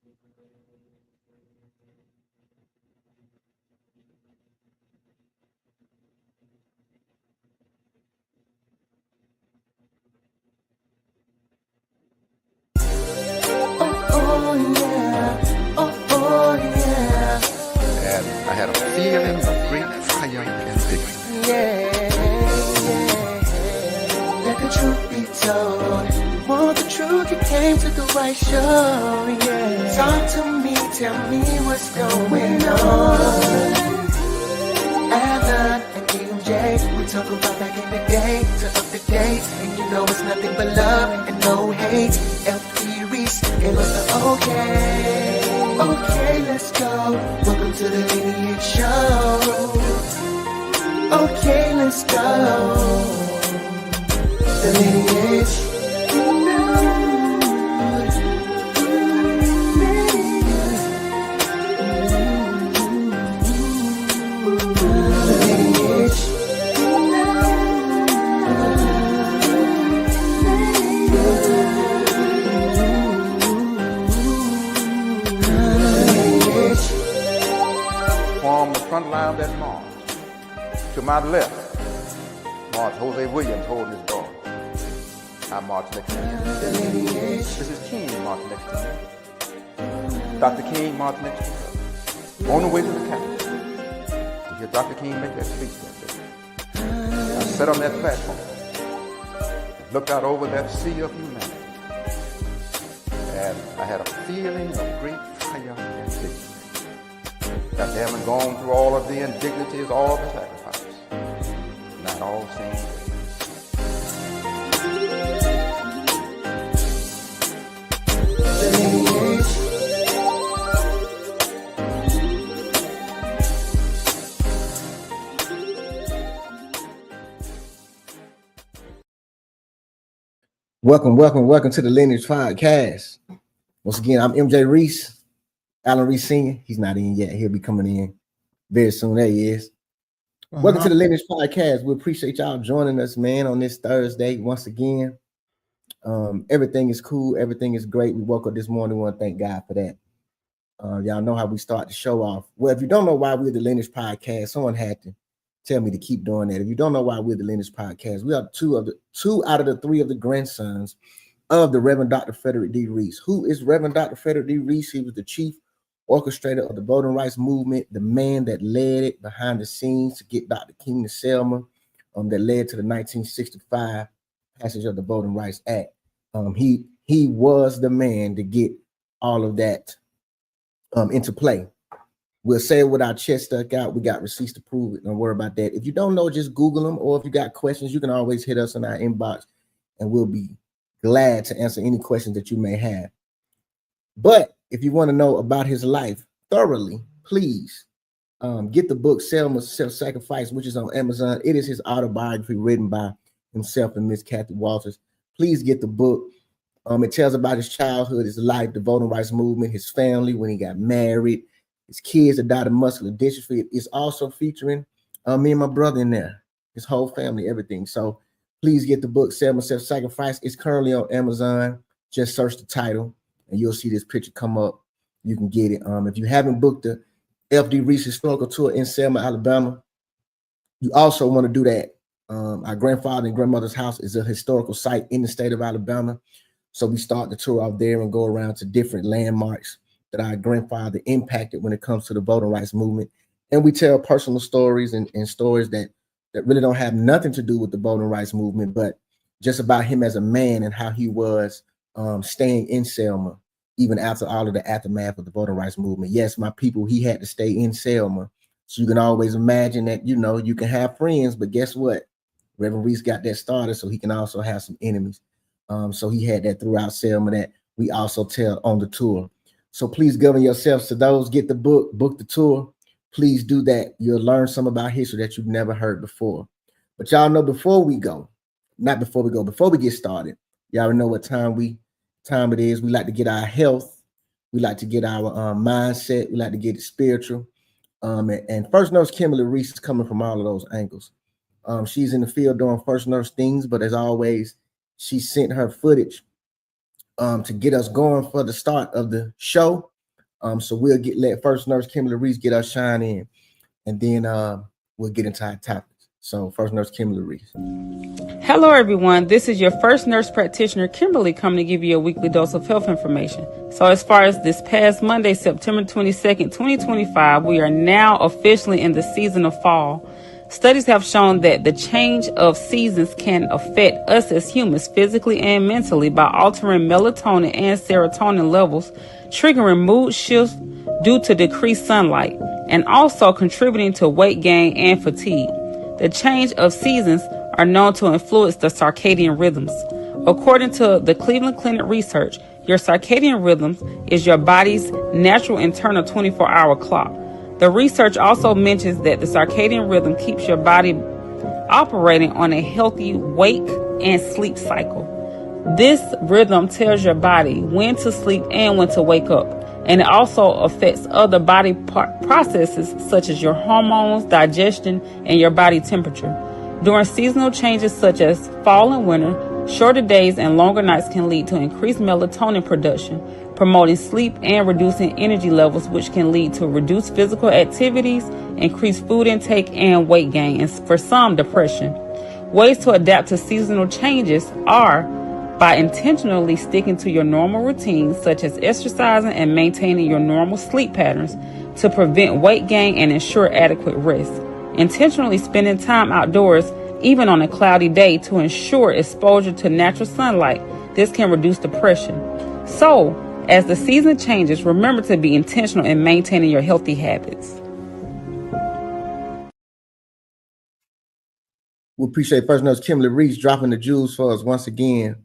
I had a feeling of great triumph and victory. Let the truth be told. Want the truth, you came to the right show. Talk to me, tell me what's going on. Alan and MJ, we talk about back in the day to up to date. And you know it's nothing but love and no hate. LP Reese gave us the okay. Okay, let's go. Welcome to the Lineage Show. Okay, let's go. The Lineage. Form the front line of that march. To my left, march Jose Williams holding his daughter. I march next to him. Mrs. King march next to me. Dr. King march next to her. On the way to the Capitol. You hear Dr. King make that speech that day. I sat on that platform, looked out over that sea of humanity, and I had a feeling of great triumph and victory. After having gone through all of the indignities, all the sacrifices, not all seemed Welcome to the Lineage Podcast. Once again, I'm MJ Reese, Alan Reese Sr. He's not in yet. He'll be coming in very soon. There he is. Welcome to the Lineage Podcast. We appreciate y'all joining us, man, on this Thursday once again. Everything is cool. Everything is great. We woke up this morning. We want to thank God for that. Y'all know how we start the show off. Well, if you don't know why we're the Lineage Podcast, someone had to tell me to keep doing that. If you don't know why we're the Lineage Podcast, we are two out of the three of the grandsons of the Reverend Dr. Frederick D. Reese. Who is Reverend Dr. Frederick D. Reese? He was the chief orchestrator of the voting rights movement, the man that led it behind the scenes to get Dr. King to Selma, that led to the 1965 passage of the Voting Rights Act. He was the man to get all of that into play. We'll say it with our chest stuck out. We got receipts to prove it. Don't worry about that. If you don't know, just Google them. Or if you got questions, you can always hit us in our inbox and we'll be glad to answer any questions that you may have. But if you want to know about his life thoroughly, please get the book Selma's Self-Sacrifice, which is on Amazon. It is his autobiography written by himself and Miss Kathy Walters. Please get the book. It tells about his childhood, his life, the voting rights movement, his family, when he got married, his kids that died of muscular dystrophy. It's also featuring me and my brother in there, his whole family, everything. So please get the book Selma's Self-Sacrifice. It's currently on Amazon. Just search the title and you'll see this picture come up. You can get it. If you haven't booked the FD Reese historical tour in Selma, Alabama, you also want to do that. Our grandfather and grandmother's house is a historical site in the state of Alabama. So we start the tour out there and go around to different landmarks that our grandfather impacted when it comes to the voting rights movement. And we tell personal stories and stories that really don't have nothing to do with the voting rights movement, but just about him as a man and how he was staying in Selma, even after all of the aftermath of the voting rights movement. Yes, my people, he had to stay in Selma. So you can always imagine that, you know, you can have friends, but guess what? Reverend Reese got that started, so he can also have some enemies. So he had that throughout Selma that we also tell on the tour. So please govern yourselves to those. Get the book, book the tour. Please do that. You'll learn some about history that you've never heard before. But y'all know before we get started, y'all know what time it is. We like to get our health. We like to get our mindset. We like to get it spiritual. And First Nurse Kimberly Reese is coming from all of those angles. She's in the field doing first nurse things, but as always, she sent her footage to get us going for the start of the show. So we'll let First Nurse Kimberly Reese get us shine in, and then we'll get into our topics. So First Nurse Kimberly Reese. Hello, everyone. This is your First Nurse Practitioner, Kimberly, coming to give you a weekly dose of health information. So as far as this past Monday, September 22nd, 2025, we are now officially in the season of fall. Studies have shown that the change of seasons can affect us as humans physically and mentally by altering melatonin and serotonin levels, triggering mood shifts due to decreased sunlight, and also contributing to weight gain and fatigue. The change of seasons are known to influence the circadian rhythms. According to the Cleveland Clinic research, your circadian rhythms is your body's natural internal 24-hour clock. The research also mentions that the circadian rhythm keeps your body operating on a healthy wake and sleep cycle. This rhythm tells your body when to sleep and when to wake up, and it also affects other body processes such as your hormones, digestion, and your body temperature. During seasonal changes such as fall and winter, shorter days and longer nights can lead to increased melatonin production, promoting sleep and reducing energy levels, which can lead to reduced physical activities, increased food intake, and weight gain, and for some, depression. Ways to adapt to seasonal changes are by intentionally sticking to your normal routines, such as exercising and maintaining your normal sleep patterns to prevent weight gain and ensure adequate rest. Intentionally spending time outdoors, even on a cloudy day, to ensure exposure to natural sunlight. This can reduce depression. So, as the season changes, remember to be intentional in maintaining your healthy habits. We appreciate First Nurse Kimberly Reese dropping the jewels for us once again.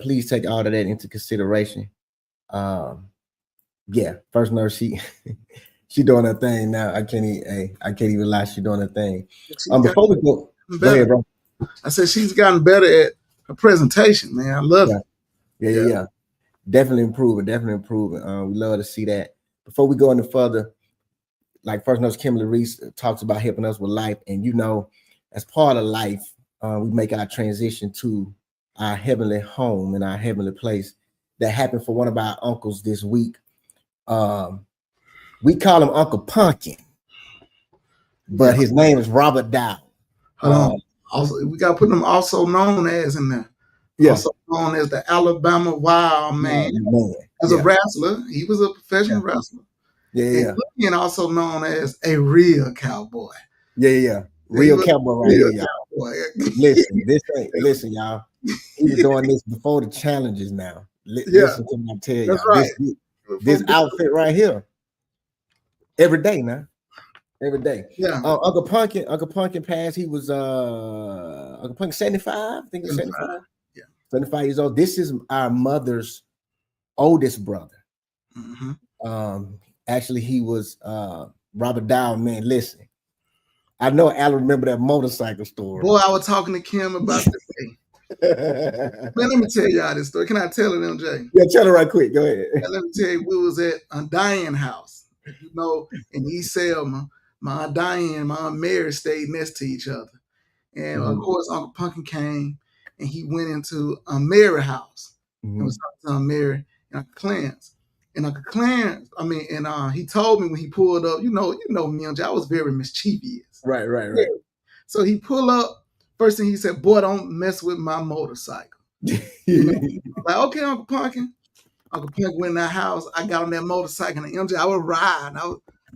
Please take all of that into consideration. First Nurse, she doing her thing now. I can't even lie. She doing her thing. Before we go ahead, bro. I said she's gotten better at her presentation, man. I love it. Yeah. Definitely improving. We love to see that. Before we go any further, like First Nurse Kimberly Reese talks about helping us with life, and as part of life, we make our transition to our heavenly home and our heavenly place. That happened for one of our uncles this week. We call him Uncle Pumpkin, but his name is Robert Dow. Also, we got to put him also known as in there. Yes, also known as the Alabama Wild Man. As a wrestler, he was a professional wrestler. And also known as a real cowboy. Real cowboy right here, y'all. Listen, y'all. He was doing this before the challenges now. Listen to me tell y'all. Right. This outfit right here. Every day now. Every day. Yeah. Uncle Pumpkin passed. He was Uncle Pumpkin 75. I think it's 75. 75 years old. This is our mother's oldest brother. Actually, he was Robert Dow. Man, listen. I know Alan remember that motorcycle story. Boy, I was talking to Kim about this thing. Man, let me tell y'all this story. Can I tell it, MJ? Yeah, tell it right quick. Go ahead. Let me tell you, we was at a Diane house, in East Selma. My Aunt Diane and my Aunt Mary stayed next to each other. And of course, Uncle Pumpkin came and he went into a Mary house and was talking to Aunt Mary and Uncle Clarence. And Uncle Clarence, he told me when he pulled up, you know me, MJ, I was very mischievous. Right. So he pulled up. First thing he said, boy, don't mess with my motorcycle. Like, okay, Uncle Pumpkin. Uncle Pumpkin went in that house. I got on that motorcycle and MJ, I was riding.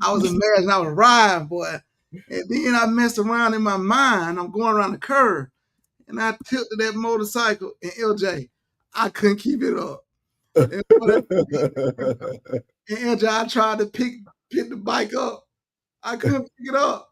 I was imagining I was riding, boy. And then I messed around in my mind. I'm going around the curve. And I tilted that motorcycle. And LJ, I couldn't keep it up. And LJ, I tried to pick the bike up. I couldn't pick it up.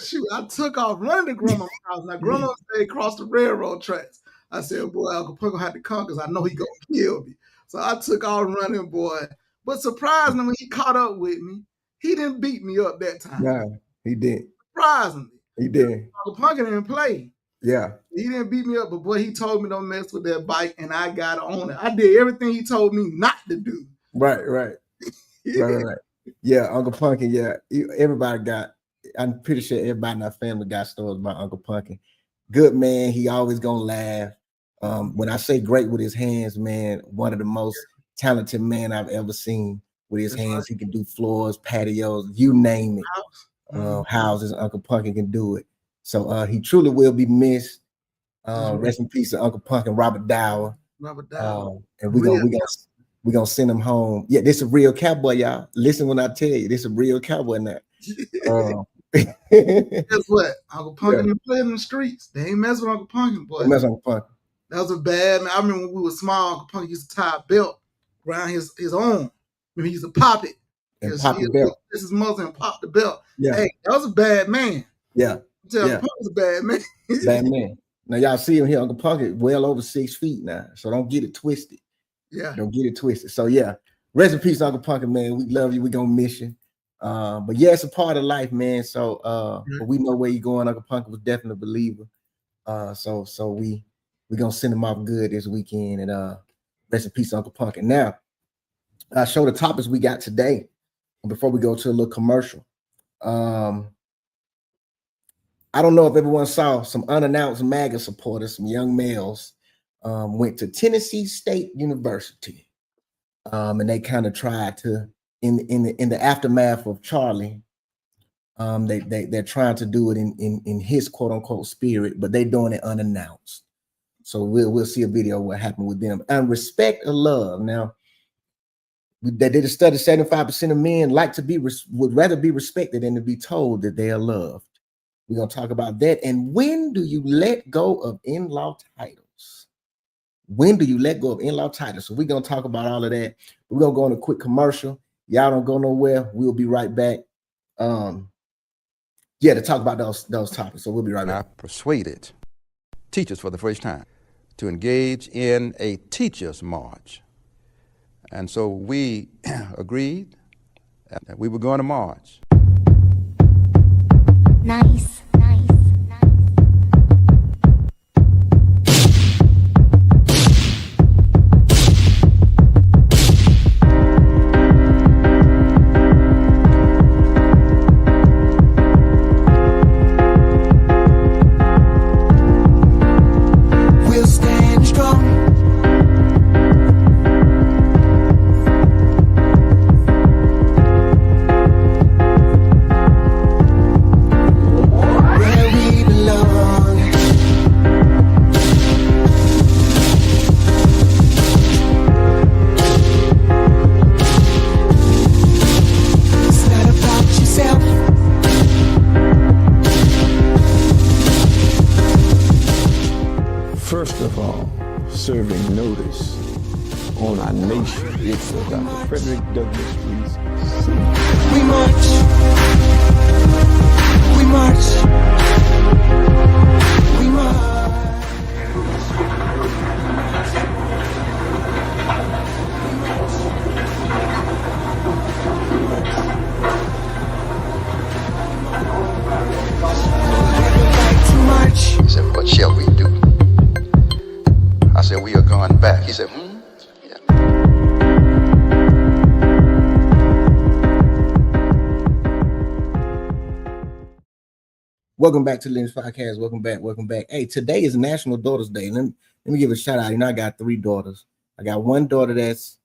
Shoot, I took off running to Grandma's house. Now, Grandma stayed across the railroad tracks. I said, boy, Uncle Pumpkin had to come because I know he going to kill me. So I took off running, boy. But surprisingly, when he caught up with me, he didn't beat me up that time. Nah, he did. Surprisingly. He did. Uncle Pumpkin didn't play. Yeah. He didn't beat me up, but boy, he told me don't mess with that bike, and I got on it. I did everything he told me not to do. Right. Right. Yeah, Uncle Pumpkin, I'm pretty sure everybody in our family got stories about Uncle Pumpkin. Good man. He always gonna laugh. When I say great with his hands, man, one of the most talented men I've ever seen with his hands. Right. He can do floors, patios, you name it. Houses, Uncle Punkin can do it. So he truly will be missed. Rest in peace to Uncle Punk and Robert Dower. And we're gonna send him home. Yeah, this is a real cowboy, y'all. Listen when I tell you, this is a real cowboy now. Guess what? Uncle Punkin played in the streets. They ain't messing with Uncle Punkin, boy. That was a bad man. I remember when we were small, Uncle Punkin used to tie a belt around his arm. He used to pop it. And pop the belt. This is mother and pop the belt. Yeah. Hey, that was a bad man. Yeah. Uncle Punk was a bad man. Bad man. Now y'all see him here, Uncle Punk is well over 6 feet now. So don't get it twisted. Yeah. Don't get it twisted. So yeah, rest in peace, Uncle Punk, man. We love you. We're gonna miss you. But yeah, it's a part of life, man. So but we know where you're going. Uncle Punk was definitely a believer. So we're gonna send him off good this weekend, and rest in peace, Uncle Punk. And now I show the topics we got today before we go to a little commercial. I don't know if everyone saw some unannounced MAGA supporters, some young males, went to Tennessee State University, and they kind of tried to, in the aftermath of Charlie, they're trying to do it in his quote unquote spirit, but they're doing it unannounced. So we'll see a video of what happened with them. And respect or love. Now, they did a study: 75% of men would rather be respected than to be told that they are loved. We're going to talk about that. And when do you let go of in-law titles? When do you let go of in-law titles? So we're going to talk about all of that. We're going to go on a quick commercial. Y'all don't go nowhere. We'll be right back. To talk about those topics. So we'll be right back. I persuaded teachers for the first time to engage in a teachers' march. And so we agreed that we were going to march. Nice. We'll stand strong. Where we belong. It's not about yourself. First of all, serving notice on our nation. It's Dr. Frederick Douglass Reese. We march. We march. We march. Like to march. He said, "What shall we do?" I said, "We are going back." He said, Yeah. Welcome back to the Lineage Podcast. Welcome back. Hey, today is National Daughters Day. Let me give a shout out. I got 3 daughters. I got one daughter that's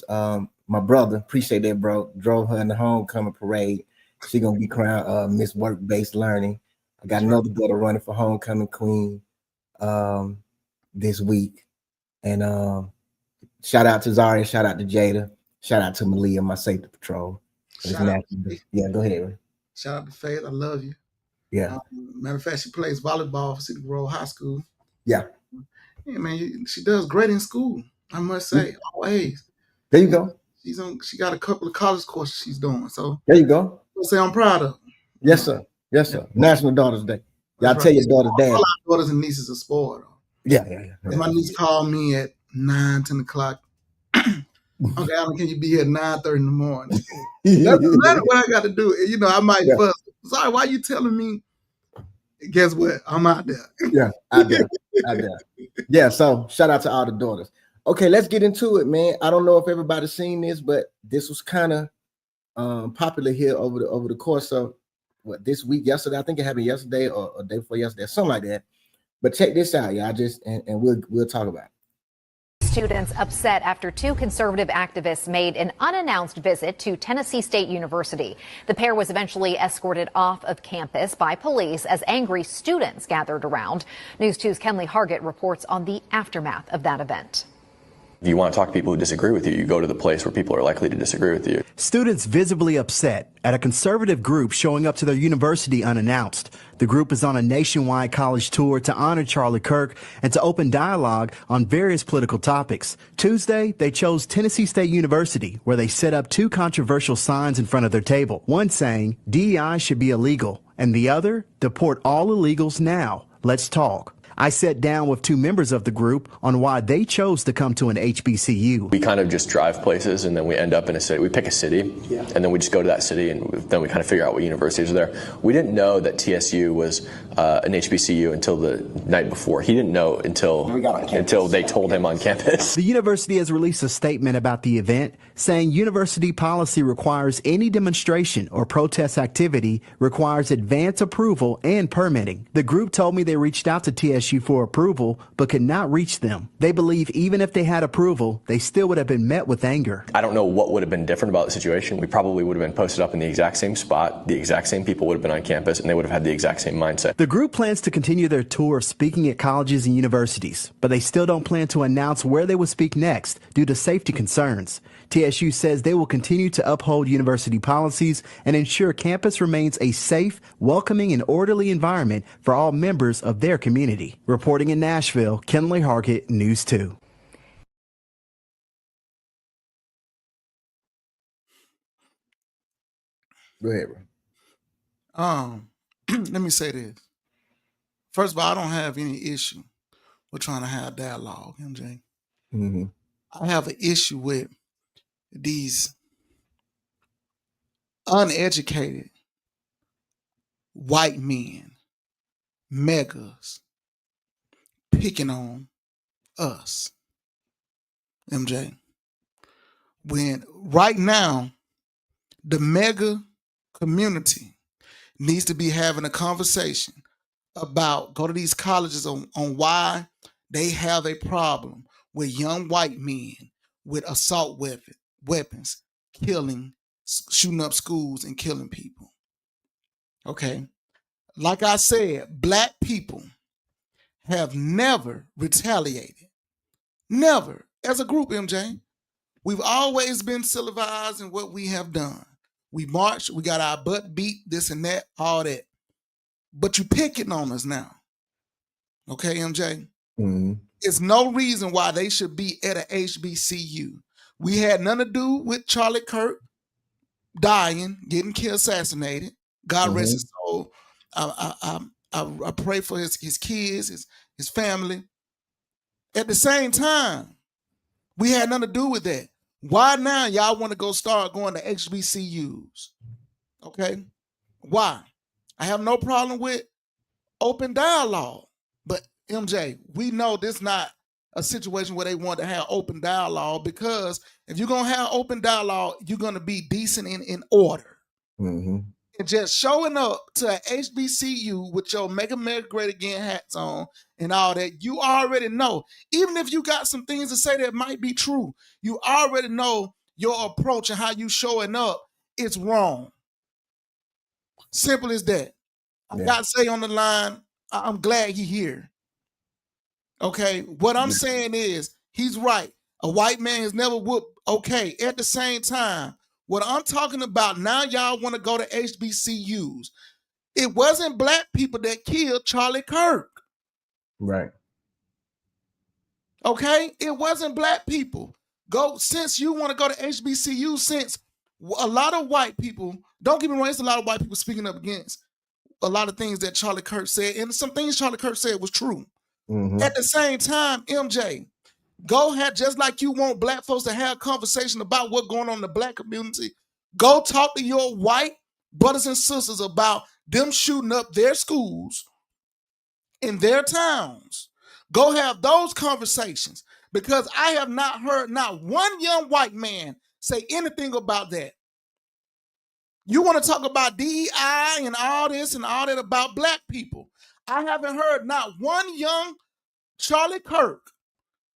my brother. Appreciate that, bro. Drove her in the homecoming parade. She gonna be crowned Miss Work-Based Learning. I got another daughter running for homecoming queen this week. And shout out to Zaria, shout out to Jada, shout out to Malia, my safety patrol. Yeah, go ahead, man. Shout out to Faith. I love you. Yeah. Matter of fact, she plays volleyball for City Grove High School. Yeah. Yeah, man, she does great in school. I must say, always. There you go. She got a couple of college courses she's doing. So there you go. I'll say I'm proud of her. Yes, sir. Yes, sir. National Daughters Day. Y'all tell your daughter's dad. All our daughters and nieces are spoiled. Yeah. My niece called me at 9, 10 o'clock. Uncle Alan, can you be here at 9:30 in the morning? That's what I got to do. You know, I might fuss. Sorry, why you telling me? Guess what? I'm out there. Yeah, out there. Yeah, so shout out to all the daughters. Okay, let's get into it, man. I don't know if everybody's seen this, but this was kind of popular here over the course of this week, yesterday. I think it happened yesterday or day before yesterday, something like that. But check this out, y'all. And we'll talk about it. Students upset after two conservative activists made an unannounced visit to Tennessee State University. The pair was eventually escorted off of campus by police as angry students gathered around. News 2's Kenley Hargett reports on the aftermath of that event. If you want to talk to people who disagree with you, you go to the place where people are likely to disagree with you. Students visibly upset at a conservative group showing up to their university unannounced. The group is on a nationwide college tour to honor Charlie Kirk and to open dialogue on various political topics. Tuesday, they chose Tennessee State University, where they set up two controversial signs in front of their table. One saying, DEI should be illegal, and the other, deport all illegals now. Let's talk. I sat down with two members of the group on why they chose to come to an HBCU. We kind of just drive places and then we end up in a city. We pick a city and then we just go to that city and then we kind of figure out what universities are there. We didn't know that TSU was an HBCU until the night before. He didn't know until they told him on campus. The university has released a statement about the event saying university policy requires any demonstration or protest activity requires advance approval and permitting. The group told me they reached out to TSU for approval, but could not reach them. They believe even if they had approval, they still would have been met with anger. I don't know what would have been different about the situation. We probably would have been posted up in the exact same spot. The exact same people would have been on campus and they would have had the exact same mindset. The group plans to continue their tour of speaking at colleges and universities, but they still don't plan to announce where they will speak next due to safety concerns. TSU says they will continue to uphold university policies and ensure campus remains a safe, welcoming, and orderly environment for all members of their community. Reporting in Nashville, Kenley Hargett, News 2. Go ahead, bro. Let me say this. First of all, I don't have any issue with trying to have dialogue, MJ. Mm-hmm. I have an issue with these uneducated white men, megas, picking on us, MJ. When right now, the mega community needs to be having a conversation about go to these colleges on why they have a problem with young white men with assault weapons, killing, shooting up schools and killing people. Okay. Like I said, black people have never retaliated. Never. As a group, MJ. We've always been civilized in what we have done. We marched, we got our butt beat, this and that, all that. But you picking on us now. Okay, MJ? Mm-hmm. It's no reason why they should be at a HBCU. We had nothing to do with Charlie Kirk dying, getting killed, assassinated. God rest his soul. I pray for his kids, his family. At the same time, we had nothing to do with that. Why now y'all want to go start going to HBCUs? Okay? Why? I have no problem with open dialogue. But MJ, we know this not a situation where they want to have open dialogue, because if you're going to have open dialogue, you're going to be decent and in order. Mm-hmm. And just showing up to a HBCU with your Make America Great Again hats on and all that, you already know. Even if you got some things to say that might be true, you already know your approach and how you showing up is wrong. Simple as that. I got to say on the line, I'm glad he's here. Okay, what I'm saying is, he's right. A white man has never whooped. Okay, at the same time, what I'm talking about now, y'all want to go to HBCUs. It wasn't black people that killed Charlie Kirk. Right. Okay, it wasn't black people. Since you want to go to HBCU, since a lot of white people, don't get me wrong, it's a lot of white people speaking up against a lot of things that Charlie Kirk said, and some things Charlie Kirk said was true. Mm-hmm. At the same time, MJ, go ahead, just like you want black folks to have a conversation about what's going on in the black community, go talk to your white brothers and sisters about them shooting up their schools in their towns. Go have those conversations, because I have not heard not one young white man say anything about that. You want to talk about DEI and all this and all that about black people. I haven't heard not one young Charlie Kirk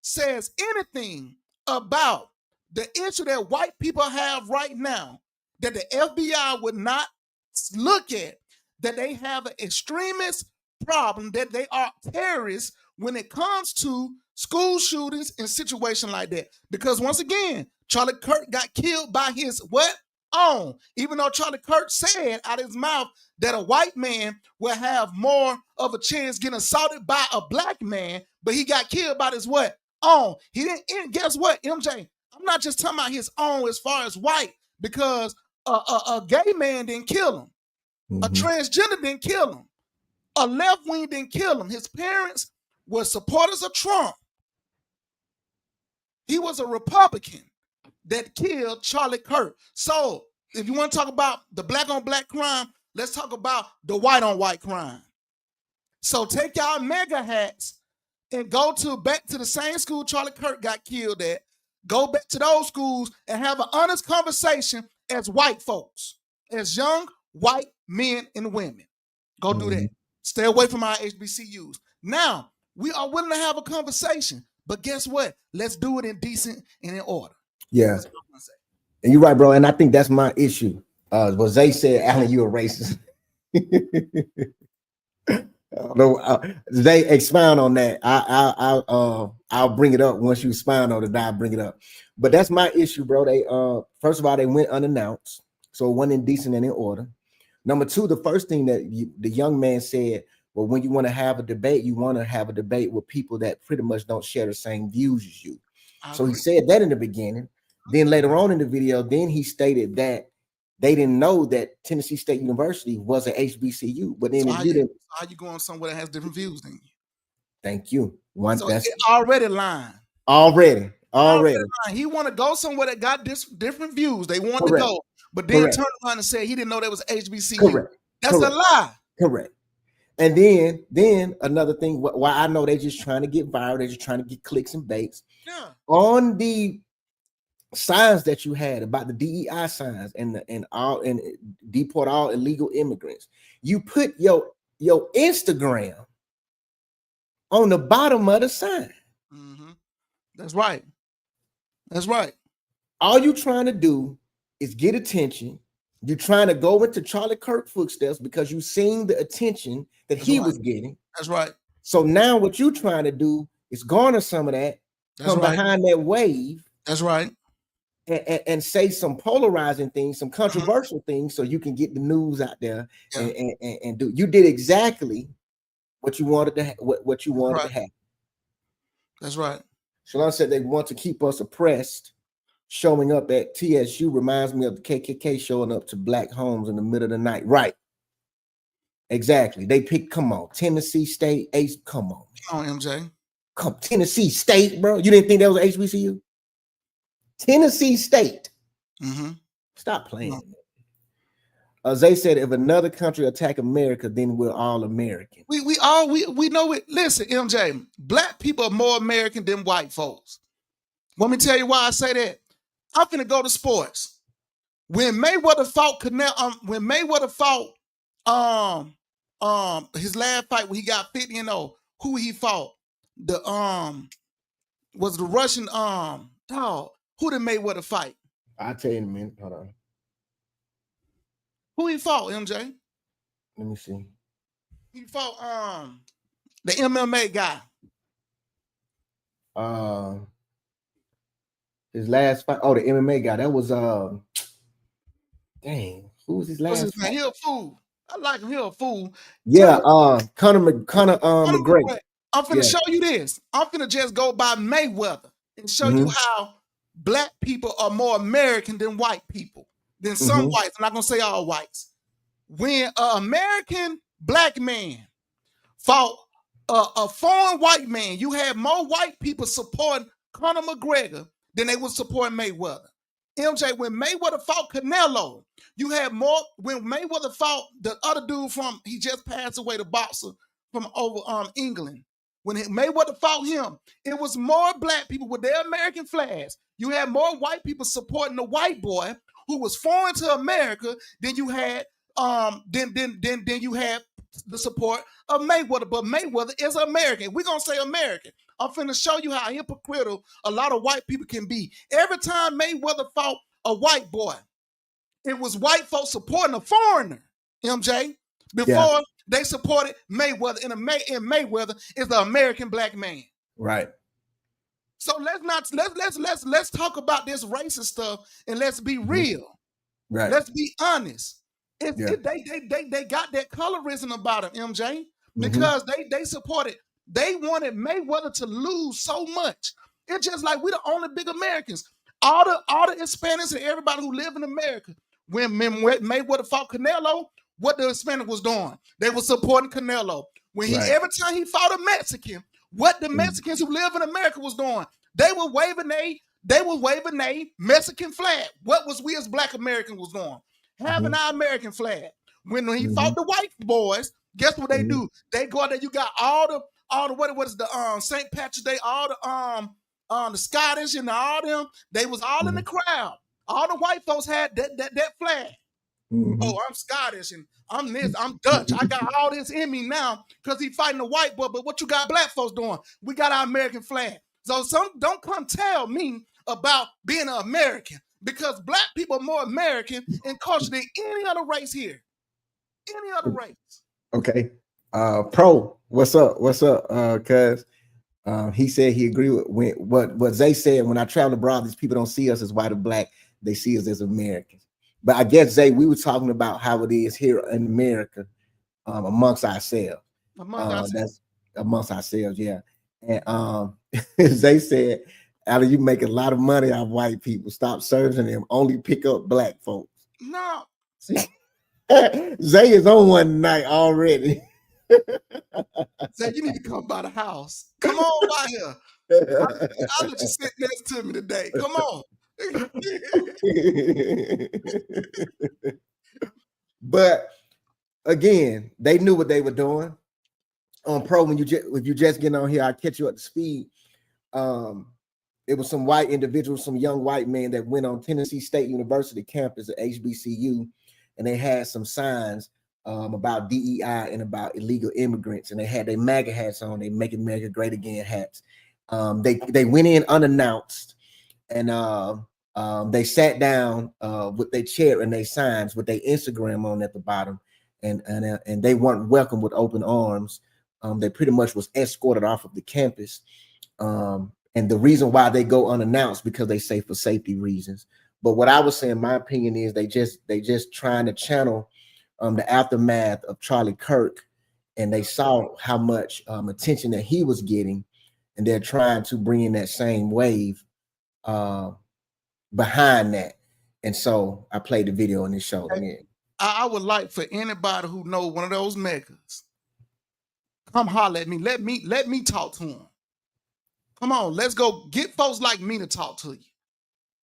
says anything about the issue that white people have right now that the FBI would not look at, that they have an extremist problem, that they are terrorists when it comes to school shootings and situations like that. Because once again, Charlie Kirk got killed by his what? Own. Even though Charlie Kirk said out of his mouth that a white man will have more of a chance getting assaulted by a black man, but he got killed by his what? Own. He didn't, and guess what, MJ? I'm not just talking about his own as far as white, because a gay man didn't kill him. A transgender didn't kill him. A left wing didn't kill him. His parents were supporters of Trump. He was a Republican that killed Charlie Kirk. So if you want to talk about the black on black crime, let's talk about the white on white crime. So take y'all mega hats and go back to the same school Charlie Kirk got killed at. Go back to those schools and have an honest conversation as white folks, as young white men and women. Go do that. Stay away from our HBCUs. Now, we are willing to have a conversation, but guess what? Let's do it in decent and in order. Yeah. That's what I'm gonna say. And you're right, bro. And I think that's my issue. What Zay said, Alan, you a racist. Zay, expound on that. I'll bring it up once you expound on it. I'll bring it up. But that's my issue, bro. They first of all, they went unannounced, so it wasn't indecent and in order. Number two, the first thing that the young man said, well, when you want to have a debate, you want to have a debate with people that pretty much don't share the same views as you. So he said that in the beginning. Then later on in the video, then he stated that they didn't know that Tennessee State University was an HBCU. But then so how you going somewhere that has different views than you? Thank you. So that's already lying. Already. He want to go somewhere that got different views. They want to go, but then turn around and say he didn't know that was HBCU. Correct. That's a lie. Correct. And then another thing, why I know they're just trying to get viral, they're just trying to get clicks and baits. Yeah. On the signs that you had about the DEI signs and deport all illegal immigrants, you put your Instagram on the bottom of the sign. That's right. That's right. All you trying to do is get attention. You're trying to go into Charlie Kirk footsteps because you've seen the attention that he was getting. That's right. So now what you're trying to do is garner some of that, come behind that wave. That's right. And say some polarizing things, some controversial things, so you can get the news out there and do. You did exactly what you wanted to what you wanted to have. That's right. Shalon said they want to keep us oppressed. Showing up at TSU reminds me of the KKK showing up to black homes in the middle of the night. Right. Exactly. They picked, come on, Tennessee State, Ace, come on. Come on, MJ. Come, Tennessee State, bro. You didn't think that was HBCU? Tennessee State. Stop playing. Zay said, if another country attack America, then we're all American. We know it. Listen, MJ, black people are more American than white folks. Let me tell you why I say that. I'm finna go to sports. When Mayweather fought his last fight when he got 50-0, who he fought? Was the Russian dog. Who did Mayweather fight? I'll tell you in a minute. Hold on. Who he fought, MJ? Let me see. He fought the MMA guy. His last fight. Oh, the MMA guy. That was dang. Who was his last fight? He a fool. I like him. He a fool. Yeah, Conor McGregor. I'm finna show you this. I'm finna just go by Mayweather and show you how black people are more American than white people, than some whites. I'm not gonna say all whites. When an American black man fought a foreign white man, you had more white people supporting Conor McGregor than they would support Mayweather. MJ, when Mayweather fought Canelo, you had more. When Mayweather fought the other dude he just passed away, the boxer from over England. When Mayweather fought him, it was more black people with their American flags. You had more white people supporting the white boy who was foreign to America than you had the support of Mayweather, but Mayweather is American. We're gonna say American. I'm finna show you how hypocritical a lot of white people can be. Every time Mayweather fought a white boy, it was white folks supporting a foreigner, MJ, before they supported Mayweather. And Mayweather is the American black man. Right. So let's talk about this racist stuff and let's be real. Right. Let's be honest. They got that colorism about him, MJ, because they supported. They wanted Mayweather to lose so much. It's just like we're the only big Americans. All the Hispanics and everybody who live in America. When Mayweather fought Canelo, what the Hispanic was doing? They were supporting Canelo. When every time he fought a Mexican, what the Mexicans who live in America was doing? They were waving a Mexican flag. What was we as black Americans was doing? Having our American flag. When he fought the white boys, guess what they do? They go out there. You got all the what is the St. Patrick's Day, all the Scottish and all them. They was all in the crowd. All the white folks had that flag. Oh, I'm Scottish and I'm this, I'm Dutch. I got all this in me now because he fighting a white boy. But what you got black folks doing? We got our American flag. So don't come tell me about being an American because black people are more American in culture than any other race here. Any other race. Okay. Pro, what's up? What's up? Cuz he said he agreed with what Zay said. When I travel abroad, these people don't see us as white or black. They see us as Americans. But I guess, Zay, we were talking about how it is here in America amongst ourselves. That's amongst ourselves, yeah. And Zay said, Alan, you make a lot of money out of white people. Stop serving them. Only pick up black folks. No. Zay is on one night already. Zay, you need to come by the house. Come on by here. I'll let you sit next to me today. Come on. But again, they knew what they were doing. On Pro, if you just getting on here, I'll catch you up to speed. It was some white individuals, some young white men that went on Tennessee State University campus at HBCU, and they had some signs about DEI and about illegal immigrants, and they had their MAGA hats on. They Make America Great Again hats. They went in unannounced, and they sat down with their chair and their signs with their Instagram on at the bottom, and they weren't welcomed with open arms. They pretty much was escorted off of the campus. And the reason why they go unannounced because they say for safety reasons. But what I was saying, my opinion is they just trying to channel the aftermath of Charlie Kirk, and they saw how much attention that he was getting, and they're trying to bring in that same wave behind that. And so I played the video in this show. I would like for anybody who know one of those megas, come holler at me. Let me talk to them. Come on, let's go get folks like me to talk to you.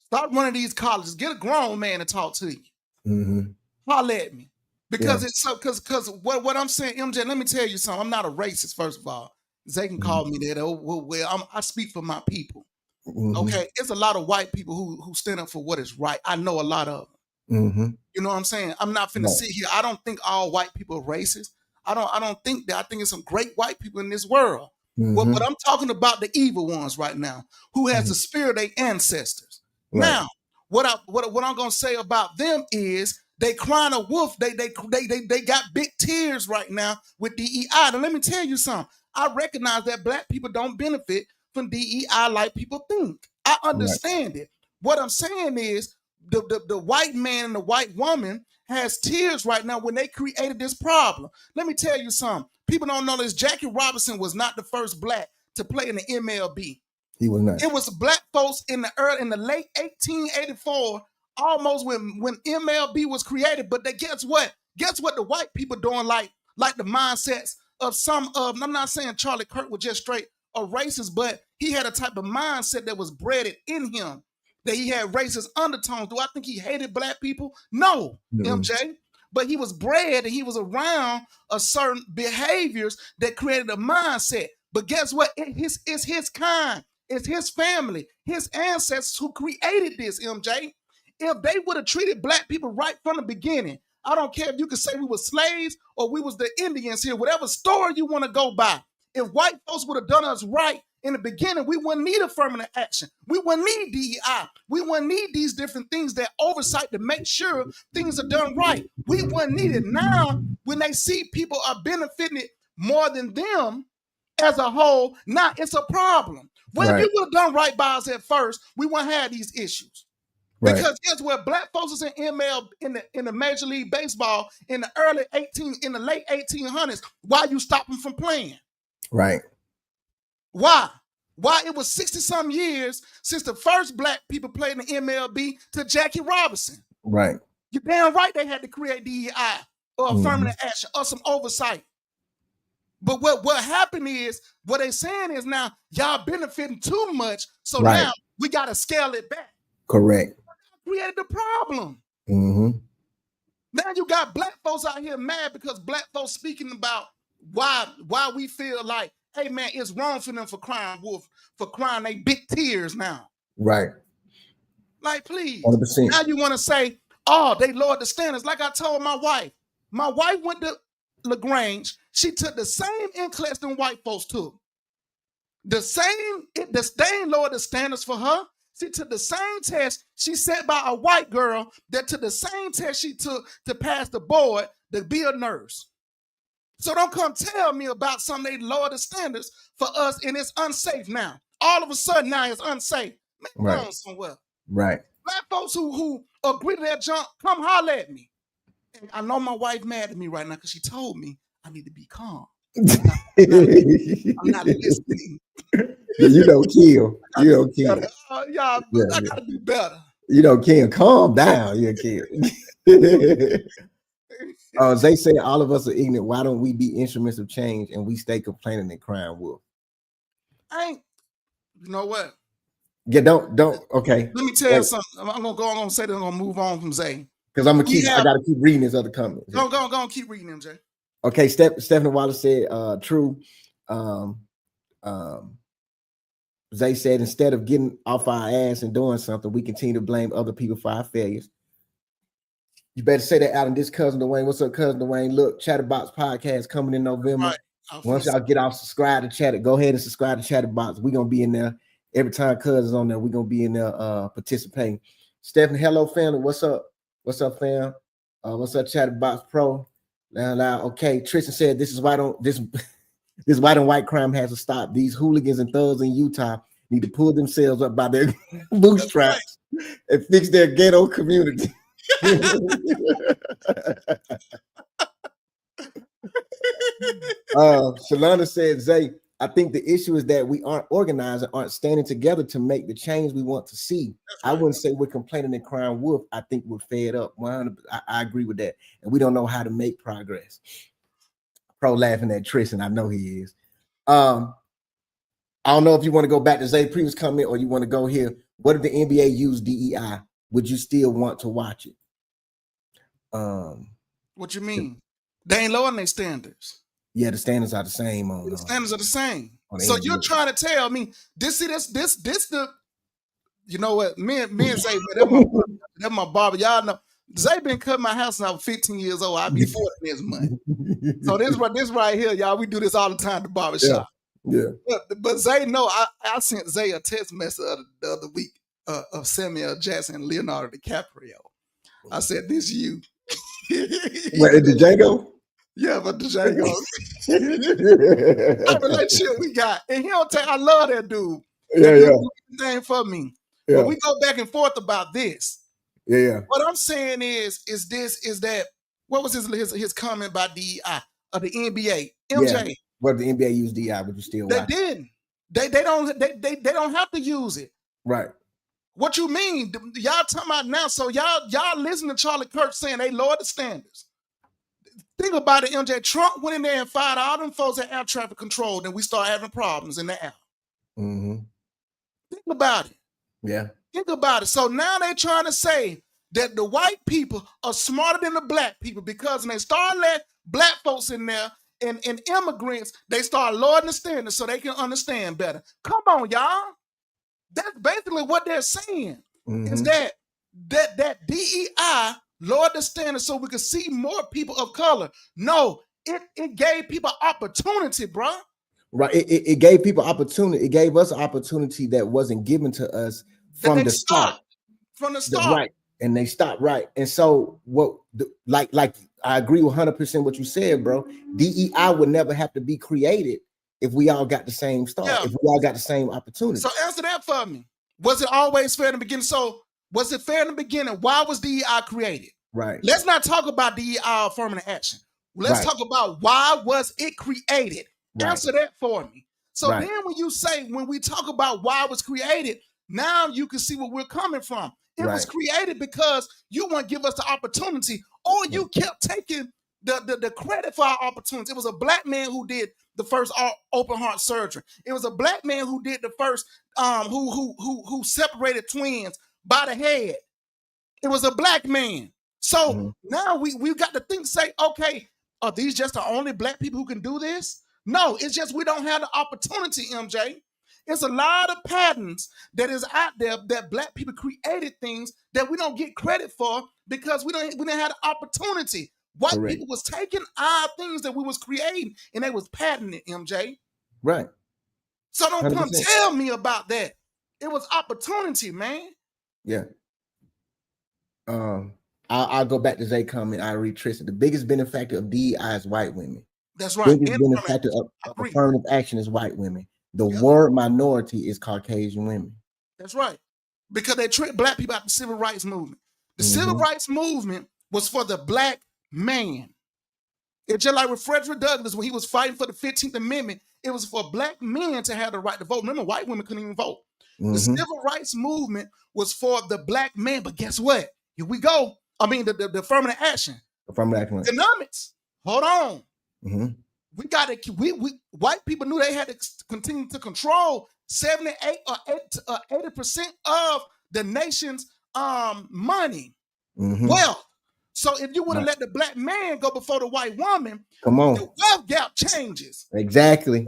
Start running these colleges. Get a grown man to talk to you. Holler at me. Because it's so because what I'm saying, MJ, let me tell you something. I'm not a racist, first of all. They can call me that. Well, I speak for my people. Okay. It's a lot of white people who stand up for what is right. I know a lot of them. You know what I'm saying? I'm not finna sit here. I don't think all white people are racist. I don't think that. I think it's some great white people in this world. But I'm talking about the evil ones right now, who has the spirit of their ancestors. Right. Now, what I'm gonna say about them is they crying a wolf. They got big tears right now with DEI. And let me tell you something. I recognize that black people don't benefit from DEI like people think. I understand it. What I'm saying is the white man and the white woman has tears right now when they created this problem. Let me tell you something. People don't know this. Jackie Robinson was not the first black to play in the MLB. He was not. It was black folks in the late 1884, almost when MLB was created. But guess what? Guess what the white people doing like the mindsets of some of, I'm not saying Charlie Kirk was just straight a racist, but he had a type of mindset that was bred in him, that he had racist undertones. Do I think he hated black people? No, MJ. But he was bred and he was around a certain behaviors that created a mindset. But guess what? It's his kind. It's his family, his ancestors who created this, MJ. If they would have treated black people right from the beginning, I don't care if you could say we were slaves or we was the Indians here, whatever story you want to go by. If white folks would have done us right in the beginning, we wouldn't need affirmative action. We wouldn't need DEI. We wouldn't need these different things, that oversight to make sure things are done right. We wouldn't need it. Now, when they see people are benefiting more than them as a whole, now it's a problem. Well, if you would have done right by us at first, we wouldn't have these issues. Right. Because guess what? Black folks was in ML in the Major League Baseball in the late 1800s. Why you stop them from playing? Right. Why? Why it was 60-some years since the first black people played in the MLB to Jackie Robinson. Right. You're damn right they had to create DEI or affirmative action or some oversight. But what happened is, what they saying is now y'all benefiting too much, so now we got to scale it back. Correct. Created the problem. Mm-hmm. Now you got black folks out here mad because black folks speaking about why we feel like, hey man, it's wrong for them for crying wolf, for crying they big tears now. Right. Like, please. 100%. Now you want to say, oh, they lowered the standards. Like I told my wife. My wife went to LaGrange. She took the same NCLEX than white folks took. They ain't lowered the standards for her. She took the same test she sat by a white girl that took the same test she took to pass the board to be a nurse. So don't come tell me about something they lower the standards for us and it's unsafe now. All of a sudden now it's unsafe. Man, go on somewhere. Right. Black folks who agree to that junk, come holler at me. And I know my wife mad at me right now because she told me I need to be calm. I'm not listening. You don't kill. You don't kill. I gotta do better. You don't kill. Calm down. You kill. They say all of us are ignorant. Why don't we be instruments of change and we stay complaining and crying wolf? You know what? Yeah, don't. Okay. Let me tell you something. I'm gonna say that I'm gonna move on from Zay. Because I gotta keep reading his other comments. Go on, keep reading them, Jay. Okay, Stephanie Wallace said, true. Zay said, instead of getting off our ass and doing something, we continue to blame other people for our failures. You better say that, Alan. This cousin Dwayne. What's up, cousin Dwayne? Look, Chatterbox podcast coming in November. Right. Once y'all get off, subscribe to Chatter. Go ahead and subscribe to Chatterbox. We're gonna be in there every time cousin's on there. We're gonna be in there participating. Stephanie, hello family. What's up? What's up, fam? What's up, Chatterbox Pro? Now, okay. Tristan said this is why white crime has to stop. These hooligans and thugs in Utah need to pull themselves up by their bootstraps and fix their ghetto community. Shalana said, Zay, I think the issue is that we aren't organized and aren't standing together to make the change we want to see. I wouldn't say we're complaining and crying wolf. I think we're fed up. I agree with that. And we don't know how to make progress. Pro laughing at Tristan. I know he is. I don't know if you want to go back to Zay's previous comment or you want to go here. What if the NBA used DEI? Would you still want to watch it? What you mean? They ain't lowering their standards. Yeah, the standards are the same. The standards are the same. So you're trying to tell me this, you know what? Me and Zay, that's my barber. Y'all know Zay been cutting my house since I was 15 years old. I'll be 40 next month. So this right here, y'all, we do this all the time at the barbershop. Yeah. But Zay, no, I sent Zay a text message the other week of Samuel Jackson and Leonardo DiCaprio. I said, this you. Wait, the Django? Yeah, but the Django. That relationship we got. And he don't take, I love that dude. Yeah. Thing for me. Yeah. But we go back and forth about this. Yeah. What I'm saying is that what was his comment about DEI of the NBA? MJ. Yeah. What the NBA used DEI, would you still watch? They didn't. They don't have to use it. Right. What you mean? Y'all talking about now? So y'all listen to Charlie Kirk saying they lowered the standards. Think about it, MJ. Trump went in there and fired all them folks at air traffic control, then we start having problems in the air. Mm-hmm. Think about it. Yeah. Think about it. So now they're trying to say that the white people are smarter than the black people because when they start letting black folks in there and immigrants, they start lowering the standards so they can understand better. Come on, y'all. That's basically what they're saying. Mm-hmm. Is that DEI lowered the standard so we could see more people of color. No, it gave people opportunity, bro. Right. It gave people opportunity. It gave us opportunity that wasn't given to us from the start. From the start. Right. And they stopped. Right. And so like I agree with 100% what you said, bro. DEI would never have to be created if we all got the same start, if we all got the same opportunity. So answer that for me. Was it always fair in the beginning? So was it fair in the beginning? Why was DEI created? Right. Let's not talk about DEI affirmative action. Let's talk about why was it created? Right. Answer that for me. So then when we talk about why it was created, now you can see where we're coming from. It was created because you want to give us the opportunity, or you kept taking the credit for our opportunities. It was a black man who did the first open heart surgery. It was a black man who did the first who separated twins by the head. It was a black man. So now we got to say, okay, are these just the only black people who can do this? No, it's just we don't have the opportunity, MJ. It's a lot of patterns that is out there that black people created things that we don't get credit for because we didn't have the opportunity. White people was taking our things that we was creating and they was patenting it, MJ. Right. So don't 100%. Come tell me about that. It was opportunity, man. Yeah. I'll go back to Zay comment. I read Tristan. The biggest benefactor of DEI is white women. That's right. Biggest benefactor of affirmative action is white women. The word minority is Caucasian women. That's right. Because they tricked black people out the civil rights movement. The civil rights movement was for the black man. It's just like with Frederick Douglass when he was fighting for the 15th Amendment. It was for black men to have the right to vote. Remember, white women couldn't even vote. The civil rights movement was for the black man. But guess what? Here we go. I mean, the affirmative action. Affirmative action. Economics. Hold on. We got to. We white people knew they had to continue to control 78 or 80% of the nation's money, wealth. So if you would have let the black man go before the white woman, the wealth gap changes. Exactly.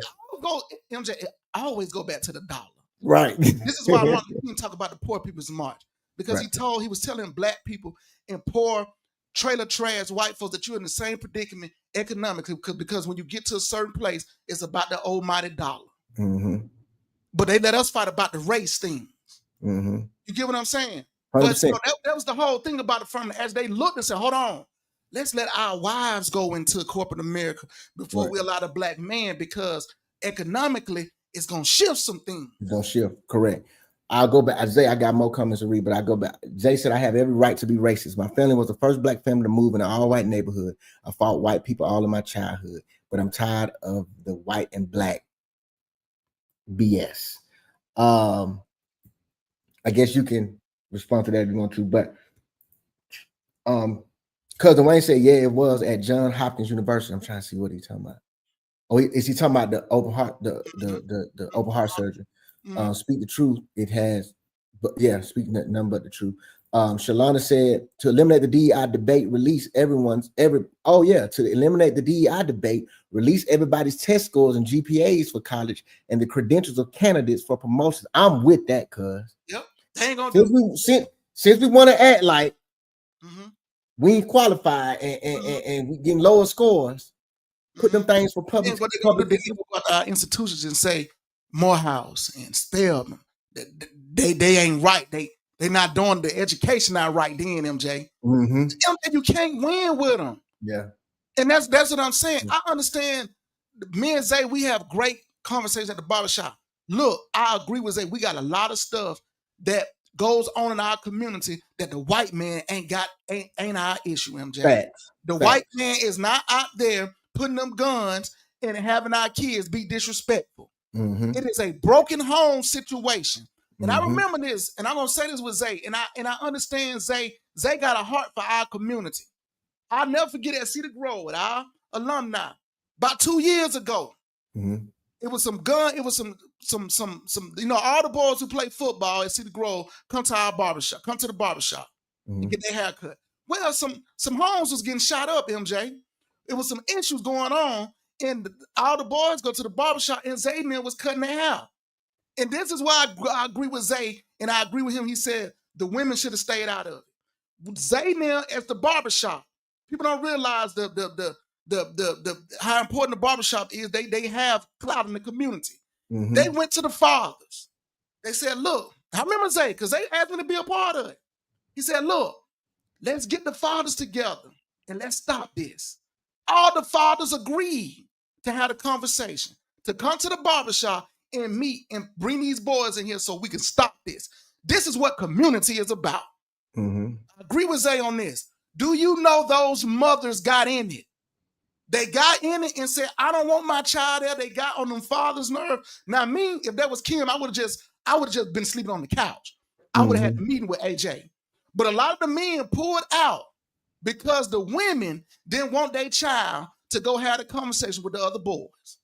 MJ, I always go back to the dollar. Right. This is why Martin Luther King talk about the Poor People's March, because he was telling black people and poor trailer trash white folks that you're in the same predicament economically, because when you get to a certain place, it's about the almighty dollar. But they let us fight about the race things. You get what I'm saying? 100%. But you know, that was the whole thing about it. From as they looked and said, hold on, let's let our wives go into corporate America before we allow the black man, because economically it's going to shift some things. It's going to shift, correct. I'll go back. Zay, I got more comments to read, but I go back. Zay said, I have every right to be racist. My family was the first black family to move in an all-white neighborhood. I fought white people all in my childhood, but I'm tired of the white and black BS. I guess you can respond to that if you want to, but Cousin Wayne said, yeah, it was at Johns Hopkins University. I'm trying to see what he's talking about. Oh, is he talking about the open heart, the open heart surgery? Speak the truth. It has, but yeah, speaking nothing but the truth. Shalana said, to eliminate the DEI debate, to eliminate the DEI debate, release everybody's test scores and GPAs for college and the credentials of candidates for promotions. I'm with that, cuz. Yep. They ain't gonna since we want to act like we ain't qualified and we getting lower scores, put them things for public. What they're gonna do, they look at our institutions and say Morehouse and Spelman, they ain't right. They not doing the education not right then, MJ. You can't win with them. Yeah. And that's what I'm saying. I understand me and Zay, we have great conversations at the barbershop. Look, I agree with Zay. We got a lot of stuff that goes on in our community that the white man ain't our issue, MJ. Facts. White man is not out there putting them guns and having our kids be disrespectful. It is a broken home situation. And I remember this, and I'm gonna say this with Zay, and I understand Zay got a heart for our community. I'll never forget at Cedar Grove with our alumni. About 2 years ago, it was some gun, it was some, all the boys who play football at Cedar Grove come to the barbershop and get their hair cut. Well, some homes was getting shot up, MJ. It was some issues going on, and all the boys go to the barbershop, and Zay was cutting their hair. And this is why I agree with Zay, and I agree with him. He said the women should have stayed out of it. Zay now as the barbershop. People don't realize the how important the barbershop is. They have clout in the community. Mhm. They went to the fathers. They said, look, I remember Zay, because they asked me to be a part of it. He said, look, let's get the fathers together and let's stop this. All the fathers agreed to have a conversation, to come to the barbershop and meet and bring these boys in here so we can stop this. This is what community is about. Mhm. I agree with Zay on this. Do you know those mothers got in it? They got in it and said, I don't want my child there. They got on them father's nerve. Now, me, if that was Kim, I would have just been sleeping on the couch. I would have had a meeting with AJ. But a lot of the men pulled out because the women didn't want their child to go have a conversation with the other boys.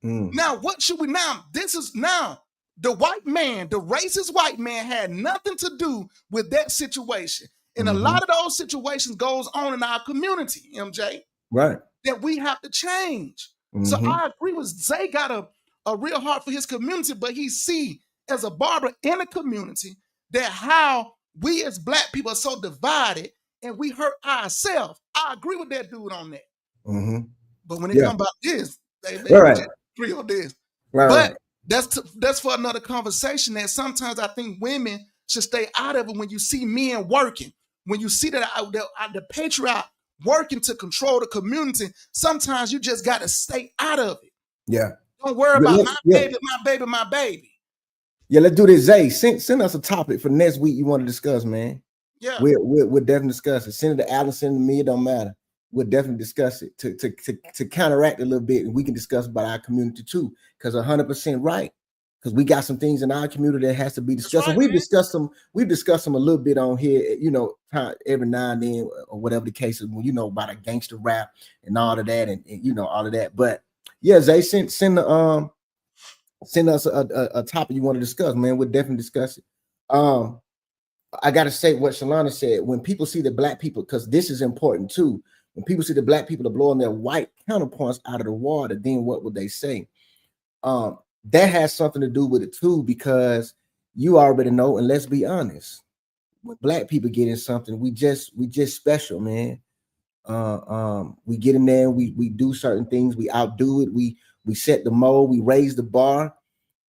Now, what should we now? This is now the white man, the racist white man had nothing to do with that situation. And a lot of those situations goes on in our community, MJ. Right. That we have to change. So I agree with Zay got a real heart for his community, but he see as a barber in a community that how we as black people are so divided and we hurt ourselves. I agree with that dude on that. But when it comes about this, they just agree on this. But that's for another conversation that sometimes I think women should stay out of it when you see men working. When you see that the patriarch working to control the community, sometimes you just got to stay out of it. Yeah. Don't worry about my baby, my baby, my baby. Yeah, let's do this. Zay, send us a topic for next week you want to discuss, man. Yeah. We'll definitely discuss it. Send it to Alan, send it to me, it don't matter. We'll definitely discuss it to counteract a little bit, and we can discuss about our community too. Because 100% right. Because we got some things in our community that has to be discussed. Right, and we've man. discussed them a little bit on here, you know, every now and then, or whatever the case is, you know, about a gangster rap and all of that, and you know, all of that. But yeah, Zay, send us a topic you want to discuss, man. We'll definitely discuss it. I gotta say what Shalana said. When people see the black people, because this is important too. When people see the black people are blowing their white counterparts out of the water, then what would they say? That has something to do with it too, because you already know, and let's be honest, when black people get in something, we just special, man. We get in there, we do certain things, we outdo it, we set the mold, we raise the bar,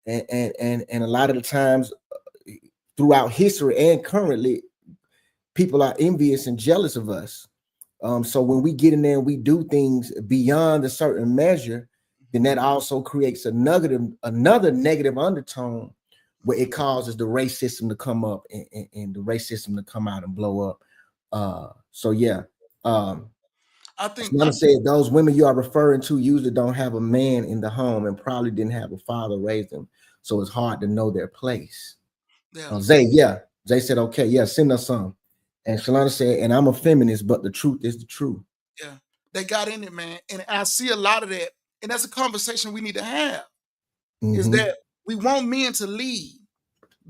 and a lot of the times throughout history and currently, people are envious and jealous of us. So when we get in there and we do things beyond a certain measure, then that also creates another negative undertone where it causes the race system to come up and the race system to come out and blow up. So yeah. I think said those women you are referring to usually don't have a man in the home and probably didn't have a father raise them. So it's hard to know their place. Yeah. Zay said, okay, yeah, send us some. And Shalana said, and I'm a feminist, but the truth is the truth. Yeah, they got in it, man. And I see a lot of that. And that's a conversation we need to have. Is that we want men to lead.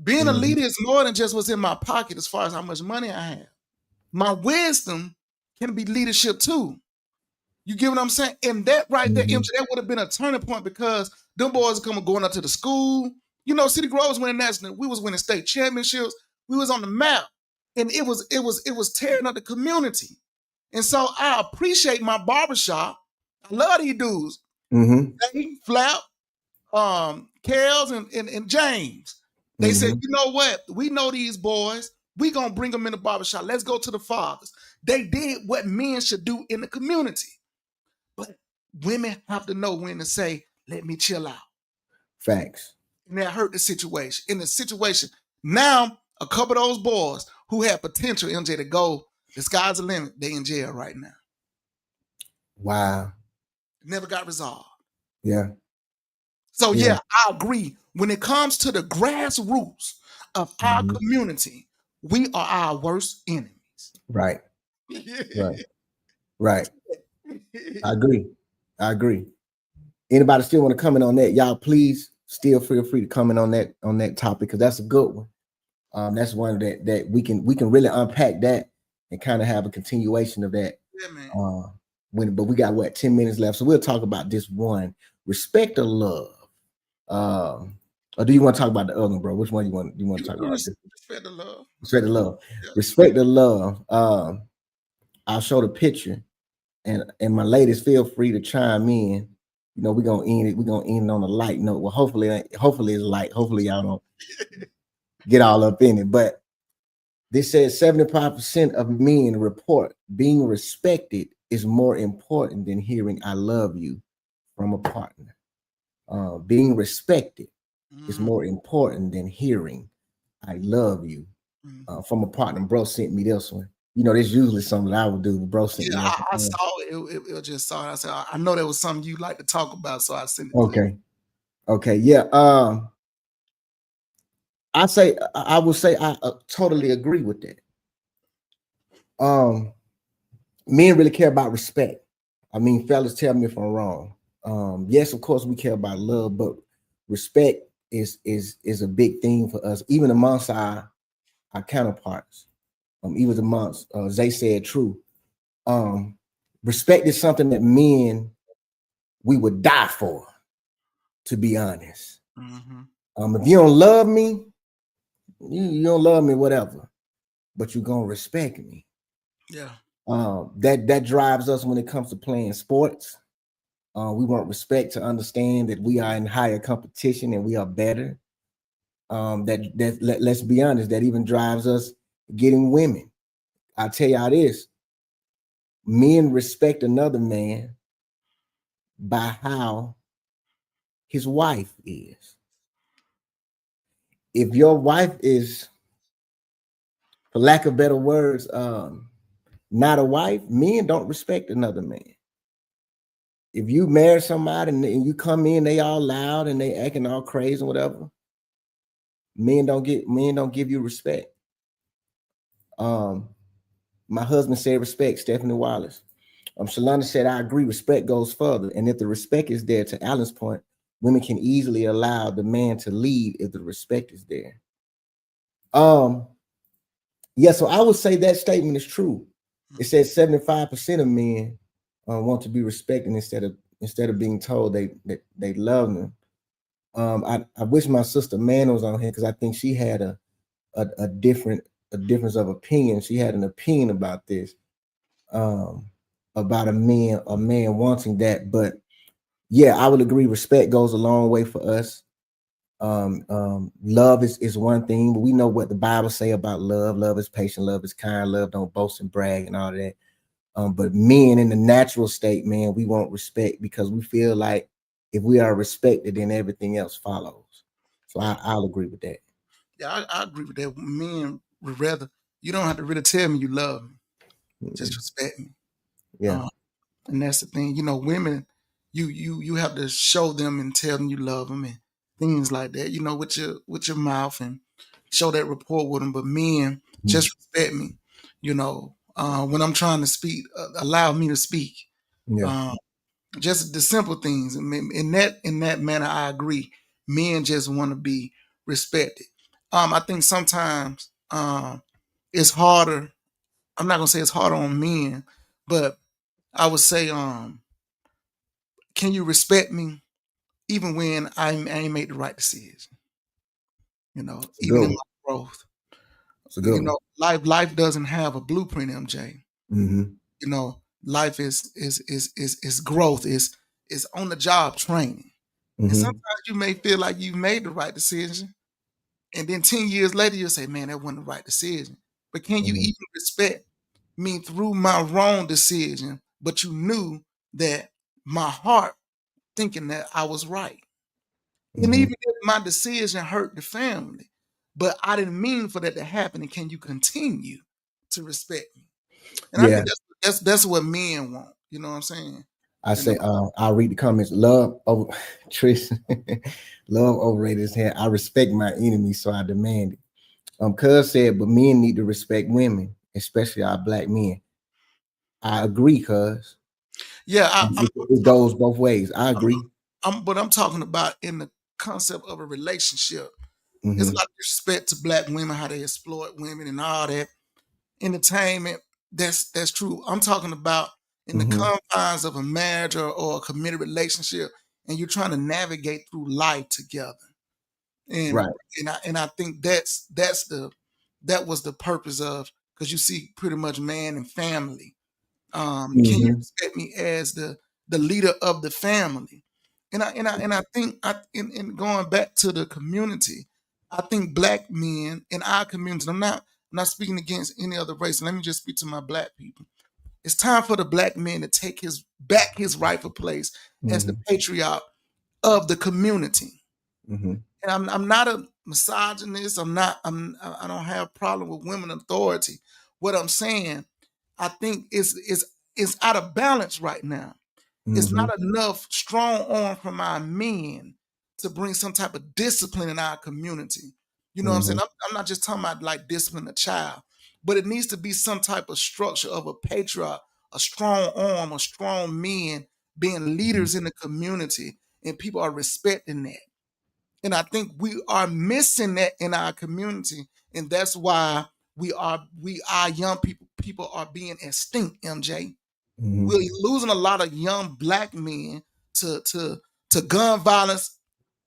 Being a leader is more than just what's in my pocket as far as how much money I have. My wisdom can be leadership too. You get what I'm saying? And that right there, MJ, that would have been a turning point because them boys going up to the school. You know, City Grove was winning national. We was winning state championships. We was on the map. And it was tearing up the community. And so I appreciate my barbershop. I love these dudes. Flap, Kels, and James. They said, you know what? We know these boys. We gonna bring them in the barbershop. Let's go to the fathers. They did what men should do in the community. But women have to know when to say, let me chill out. Facts. And that hurt the situation. In the situation, now a couple of those boys who had potential, MJ, to go, the sky's the limit, they in jail right now. Wow. Never got resolved. Yeah. So yeah, I agree. When it comes to the grassroots of our community, we are our worst enemies. Right. Right. I agree. Anybody still want to comment on that? Y'all, please still feel free to comment on that topic, because that's a good one. That's one that we can really unpack that and kind of have a continuation of that. Yeah, man. But we got 10 minutes left, so we'll talk about this one: respect or love. Or do you want to talk about the other one, bro? Which one you want to talk about? Respect the love. Respect the love. Yeah. Respect the love. I'll show the picture, and my ladies, feel free to chime in. You know, we're gonna end it. We're gonna end it on a light note. Well, hopefully it's light. Hopefully y'all don't get all up in it. But this says 75% of men report being respected is more important than hearing "I love you" from a partner. Being respected is more important than hearing "I love you" from a partner. Bro sent me this one. You know, that's usually something I would do. Bro sent me this I saw it. It just saw it. I said, I know there was something you like to talk about, so I sent it. Okay. Yeah. I would say I totally agree with that. Men really care about respect. I mean, fellas, tell me if I'm wrong. Yes, of course we care about love, but respect is a big thing for us, even amongst our counterparts. Even amongst Zay said true. Respect is something that men we would die for, to be honest. If you don't love me, you don't love me, whatever, but you're gonna respect me. Yeah. That drives us when it comes to playing sports. We want respect to understand that we are in higher competition and we are better. Let's be honest, that even drives us getting women. I'll tell y'all this: men respect another man by how his wife is. If your wife is, for lack of better words, not a wife, men don't respect another man. If you marry somebody and you come in, they all loud and they acting all crazy and whatever, men don't give you respect. My husband said respect, Stephanie Wallace. Shalonda said, I agree, respect goes further. And if the respect is there, to Alan's point, women can easily allow the man to lead if the respect is there. Yeah, so I would say that statement is true. It says 75% of men want to be respected instead of being told they love them. I wish my sister Man was on here, because I think she had a difference of opinion. She had an opinion about this, about a man wanting that. But yeah, I would agree. Respect goes a long way for us. Love is one thing, but we know what the Bible say about love. Love is patient, love is kind, love don't boast and brag and all that. But men in the natural state, man, we want respect because we feel like if we are respected, then everything else follows. So I'll agree with that. Yeah, I agree with that. Men would rather, you don't have to really tell me you love me. Just respect me. Yeah. And that's the thing. You know, women, you have to show them and tell them you love them and things like that, you know, with your mouth, and show that rapport with them. But men, just respect me. You know, when I'm trying to speak, allow me to speak. Yeah. Just the simple things. In that manner, I agree. Men just want to be respected. I think sometimes it's harder. I'm not gonna say it's harder on men, but I would say, can you respect me even when I ain't made the right decision? You know, even in my growth. You know, life doesn't have a blueprint, MJ. Mm-hmm. You know, life is growth, is on the job training. Mm-hmm. And sometimes you may feel like you made the right decision, and then 10 years later you'll say, man, that wasn't the right decision. But can you even respect me through my wrong decision, but you knew that my heart thinking that I was right? And even if my decision hurt the family, but I didn't mean for that to happen, and can you continue to respect me? And I think that's what men want. You know what I'm saying? I say, I'll read the comments. Love over Trish, love overrated as hell. I respect my enemies, so I demand it. Cuz said, but men need to respect women, especially our black men. I agree, cuz. Yeah, it goes both ways. I agree. But I'm talking about in the concept of a relationship. There's a lot of disrespect to black women, how they exploit women and all that. Entertainment, that's true. I'm talking about in the confines of a marriage or a committed relationship, and you're trying to navigate through life together. And Right. and I think that was the purpose of, because you see pretty much man and family. Can you respect me as the leader of the family? And I think in going back to the community, I think black men in our community, I'm not speaking against any other race. Let me just speak to my black people. It's time for the black man to take his rightful place as the patriarch of the community. And I'm not a misogynist. I don't have a problem with women authority. What I'm saying, I think is out of balance right now. It's not enough strong arm from our men to bring some type of discipline in our community. You know what I'm saying? I'm not just talking about like discipline a child, but it needs to be some type of structure of a patriarch, a strong arm, a strong men being leaders in the community, and people are respecting that. And I think we are missing that in our community, and that's why our young people are being extinct. MJ, we're losing a lot of young black men to gun violence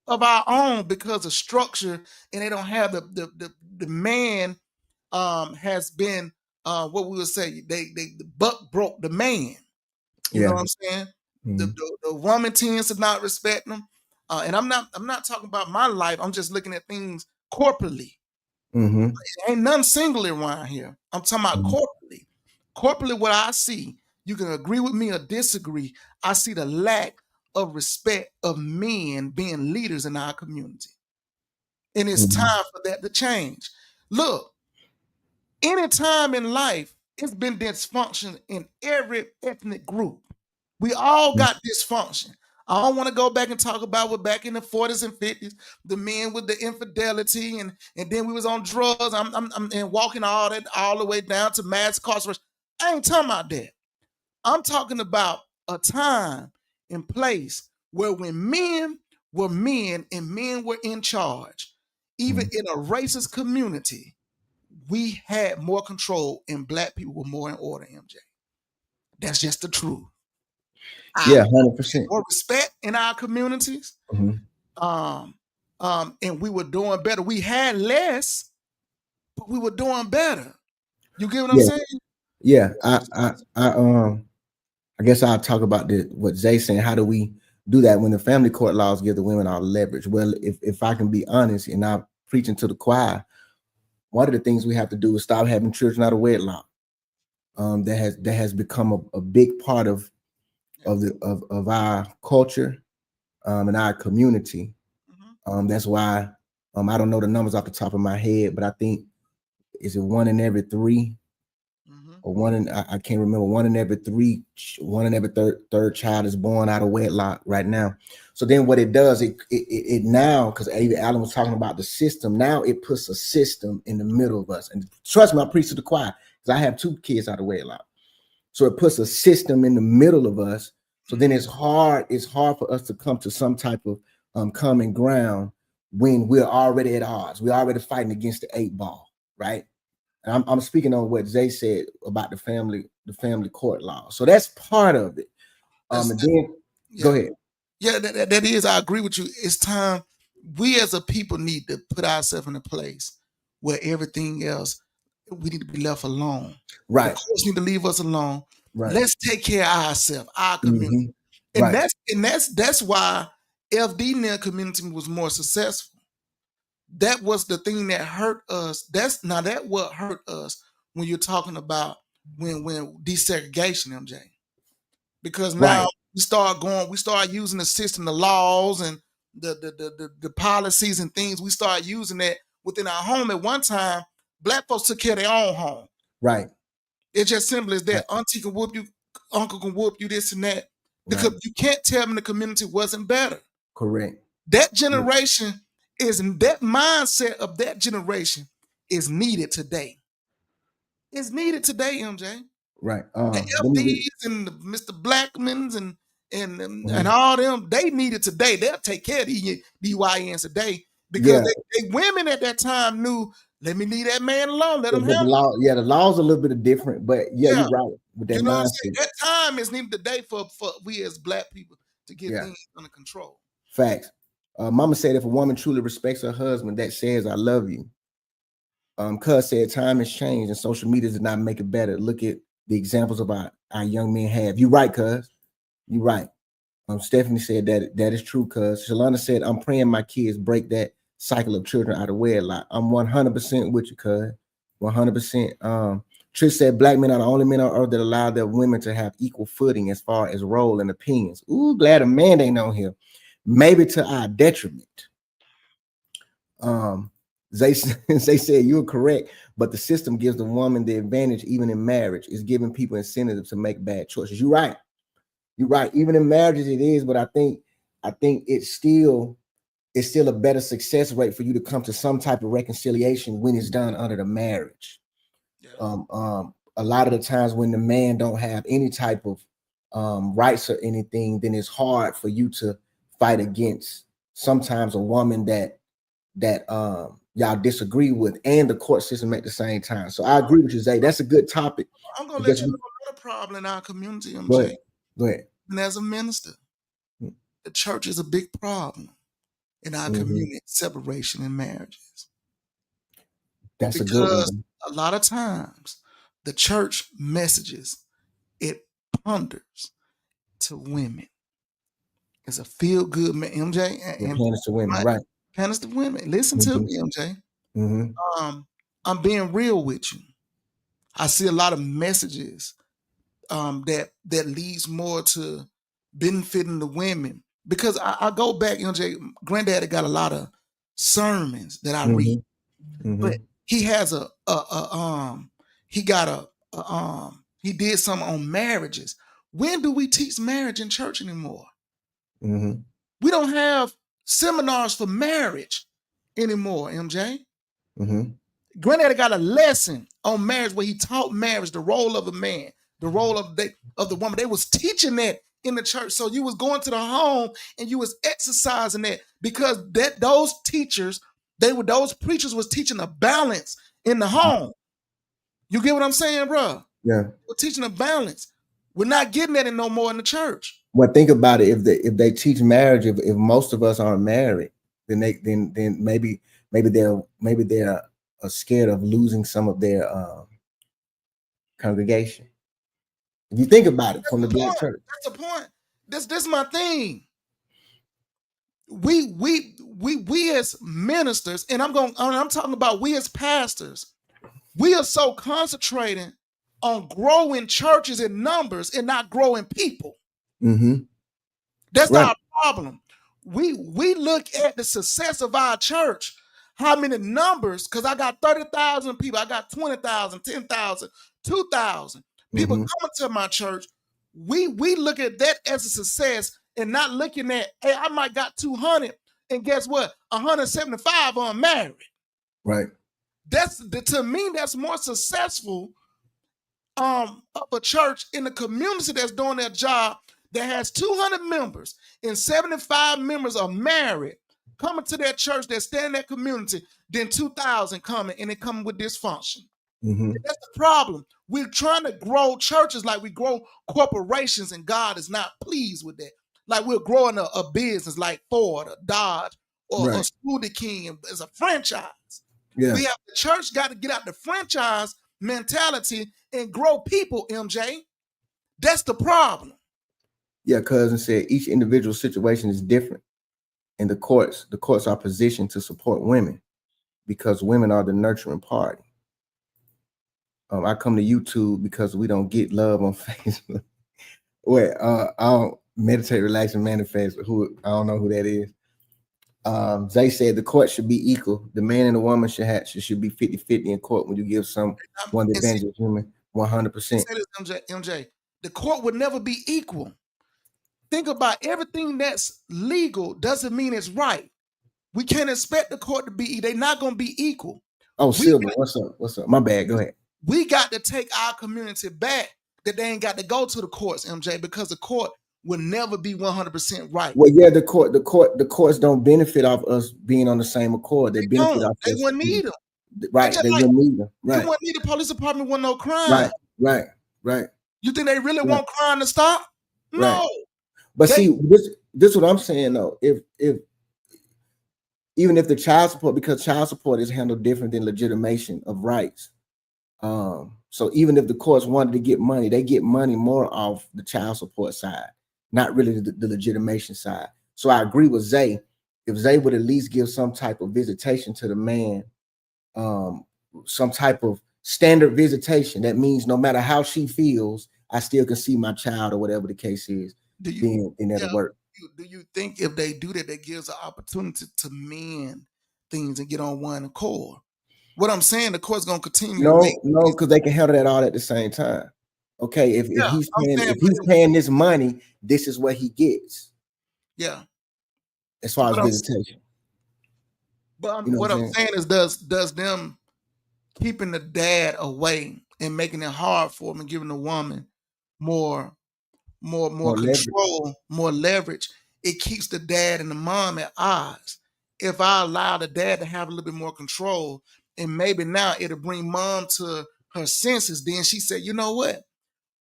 of our own because of structure, and they don't have the man has been what we would say the buck broke the man. You know what I'm saying? The woman tends to not respect them. And I'm not talking about my life. I'm just looking at things corporately. Ain't nothing singly around here. I'm talking about corporately. Corporately, what I see, you can agree with me or disagree. I see the lack of respect of men being leaders in our community. And it's time for that to change. Look, any time in life, it's been dysfunction in every ethnic group. We all got dysfunction. I don't want to go back and talk about what back in the 40s and 50s, the men with the infidelity, and then we was on drugs. I'm and walking all the way down to mass incarceration. I ain't talking about that. I'm talking about a time and place where when men were men and men were in charge, even in a racist community, we had more control and black people were more in order, MJ. That's just the truth. 100%. More respect in our communities. And we were doing better. We had less, but we were doing better. You get what I'm saying? Yeah. I guess I'll talk about what Zay's saying. How do we do that when the family court laws give the women all the leverage? Well, if I can be honest, and I'm preaching to the choir, one of the things we have to do is stop having children out of wedlock. That has become a big part of our culture and our community. That's why I don't know the numbers off the top of my head, but I think is it 1 in every 3 or I can't remember, 1 in every 3, 1 in every third child is born out of wedlock right now. So then what it does, it now, because Alan was talking about the system, now it puts a system in the middle of us. And trust me, I preach to the choir because I have 2 kids out of wedlock. So it puts a system in the middle of us. So then it's hard for us to come to some type of common ground when we're already at odds. We're already fighting against the 8 ball, right? And I'm speaking on what Zay said about the family court law. So that's part of it. Go ahead. Yeah, that is. I agree with you. It's time. We as a people need to put ourselves in a place where everything else, we need to be left alone. Right. The courts need to leave us alone. Right. Let's take care of ourselves, our community. And that's why FD Nail community was more successful. That was the thing that hurt us. That what hurt us when you're talking about when desegregation, MJ. Because now we start using the system, the laws and the policies and things. We start using that within our home. At one time, black folks took care of their own home. Right. It's just simple as that. Auntie can whoop you, uncle can whoop you, this and that. Because you can't tell me the community wasn't better. Correct. That generation that mindset of that generation is needed today. It's needed today, MJ. Right. The FDs and the Mr. Blackmans and all them, they need it today. They'll take care of these DYNs today because they women at that time knew, let me leave that man alone. Let him have the law's a little bit different, but you're right with that mindset. That time is needed today for we as black people to get things under control. Facts. Mama said, if a woman truly respects her husband, that says, I love you. Cuz said, time has changed and social media does not make it better. Look at the examples of our young men have. You right, cuz. You right. Stephanie said that is true, cuz. Shalana said, I'm praying my kids break that cycle of children out of wedlock. I'm 100% with you, cuz. 100%. Trish said, black men are the only men on earth that allow their women to have equal footing as far as role and opinions. Ooh, glad a man ain't on here. Maybe to our detriment. They said you're correct, but the system gives the woman the advantage even in marriage. It's giving people incentives to make bad choices. You're right. You're right. Even in marriages, it is, but I think it's still a better success rate for you to come to some type of reconciliation when it's done under the marriage. Yeah. A lot of the times when the man don't have any type of rights or anything, then it's hard for you to fight against sometimes a woman that y'all disagree with and the court system at the same time. So I agree with you, Zay. That's a good topic. I'm gonna let you know another problem in our community, MJ. Go ahead. And as a minister, the church is a big problem in our community, separation in marriages. That's a good one. A lot of times the church messages, it panders to women. It's a feel-good MJ. And panders to women, right? Panders to women. Listen to me, MJ. I'm being real with you. I see a lot of messages that leads more to benefiting the women. Because I go back, MJ, Granddaddy got a lot of sermons that I read. But he has he did something on marriages. When do we teach marriage in church anymore? We don't have seminars for marriage anymore, MJ. Granddaddy got a lesson on marriage where he taught marriage, the role of the man, the role of the woman. They was teaching that in the church. So you was going to the home and you was exercising that, because those teachers, those preachers was teaching a balance in the home. You get what I'm saying, bro? Yeah. We're teaching a balance. We're not getting that no more in the church. Well, think about it. If they teach marriage, if most of us aren't married, then maybe they're scared of losing some of their congregation. If you think about it, from the black church. That's the point. This is my thing. We as ministers, and I'm talking about we as pastors, we are so concentrating on growing churches in numbers and not growing people. That's right. Our problem. We look at the success of our church, how many numbers, because I got 30,000 people, I got 20,000, 10,000, 2,000 people coming to my church. We look at that as a success and not looking at, hey, I might got 200, and guess what? 175 are married. Right. To me, that's more successful of a church in the community that's doing their job, that has 200 members and 75 members are married, coming to that church that stand in that community, then 2,000 coming and they coming with dysfunction. That's the problem. We're trying to grow churches like we grow corporations, and God is not pleased with that. Like we're growing a business like Ford or Dodge or Smoothie King as a franchise. Yeah. The church got to get out the franchise mentality and grow people, MJ. That's the problem. Yeah, cousin said each individual situation is different. And the courts are positioned to support women because women are the nurturing party. I come to YouTube because we don't get love on Facebook. I'll meditate, relax, and manifest. I don't know who that is. Zay said the court should be equal. The man and the woman should be 50-50 in court when you give someone the advantage of women 100%. MJ, the court would never be equal. Think about everything that's legal doesn't mean it's right. We can't expect the court to be, they're not going to be equal. Oh, Silver, what's up? My bad, go ahead. We got to take our community back, that they ain't got to go to the courts, MJ, because the court will never be 100% right. Well, yeah, the courts don't benefit off us being on the same accord. They benefit off us. They wouldn't need them. Right, they wouldn't need them. Right. They wouldn't need the police department with no crime. Right. You think they really want crime to stop? No. Right. But see, this is what I'm saying though. If even if the child support, because child support is handled different than legitimation of rights. So even if the courts wanted to get money, they get money more off the child support side, not really the legitimation side. So I agree with Zay. If Zay would at least give some type of visitation to the man, some type of standard visitation, that means no matter how she feels, I still can see my child, or whatever the case is, being that'll work. Do you think if they do that, that gives an opportunity to mend things and get on one accord? What I'm saying, the court's gonna continue. No, because they can handle that all at the same time. Okay, if he's paying this money, this is what he gets. Yeah. As far as visitation. But what I'm saying is, does them keeping the dad away and making it hard for him and giving the woman more control, leverage. More leverage, it keeps the dad and the mom at odds. If I allow the dad to have a little bit more control, and maybe now it'll bring mom to her senses, then she said, you know what?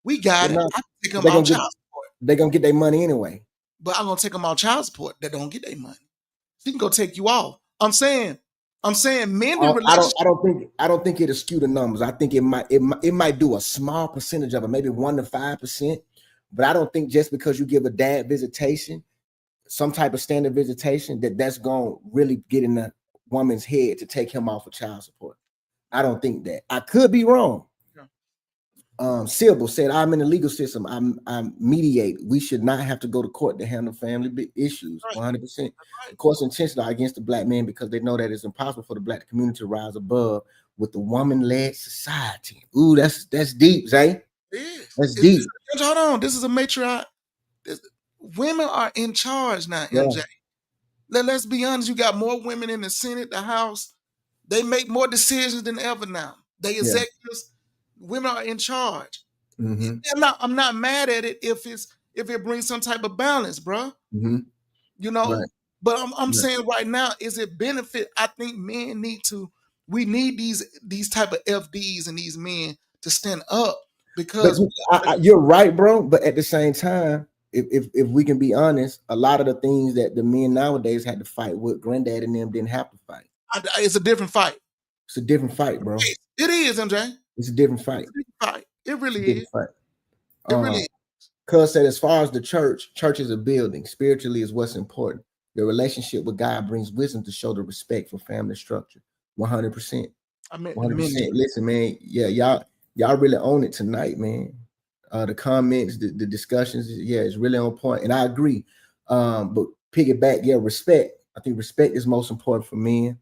We got it. I can take them out child support. They're gonna get their money anyway. But I'm gonna take them out child support that don't get their money. She can go take you off. I'm saying men relationship. I don't think it'll skew the numbers. I think it might do a small percentage of it, maybe 1 to 5%. But I don't think just because you give a dad visitation, some type of standard visitation, that's gonna really get in the woman's head to take him off of child support. I don't think that. I could be wrong. Sybil said, I'm in the legal system. I'm mediate. We should not have to go to court to handle family issues. 100%. Of course, intentional against the black man, because they know that it's impossible for the black community to rise above with the woman-led society. Ooh, that's deep, Zay. That's deep. Hold on. This is a matriarch. Women are in charge now, MJ. Let's be honest. You got more women in the Senate, the House. They make more decisions than ever now. They executives. Women are in charge. Mm-hmm. I'm not mad at it if it brings some type of balance, bro. Mm-hmm. You know, but I'm saying right now, is it benefit? I think men we need these type of FDs and these men to stand up, because you're right, bro. But at the same time, if we can be honest, a lot of the things that the men nowadays had to fight with, granddad and them didn't have to fight. It's a different fight. It's a different fight, bro. It is, MJ. It's a different fight. It really is. It really is. Cuz said, as far as the church is a building. Spiritually is what's important. Your relationship with God brings wisdom to show the respect for family structure. 100%. 100%. Listen, man. Yeah, y'all really own it tonight, man. The comments, the discussions, it's really on point. And I agree. But piggyback, respect. I think respect is most important for men.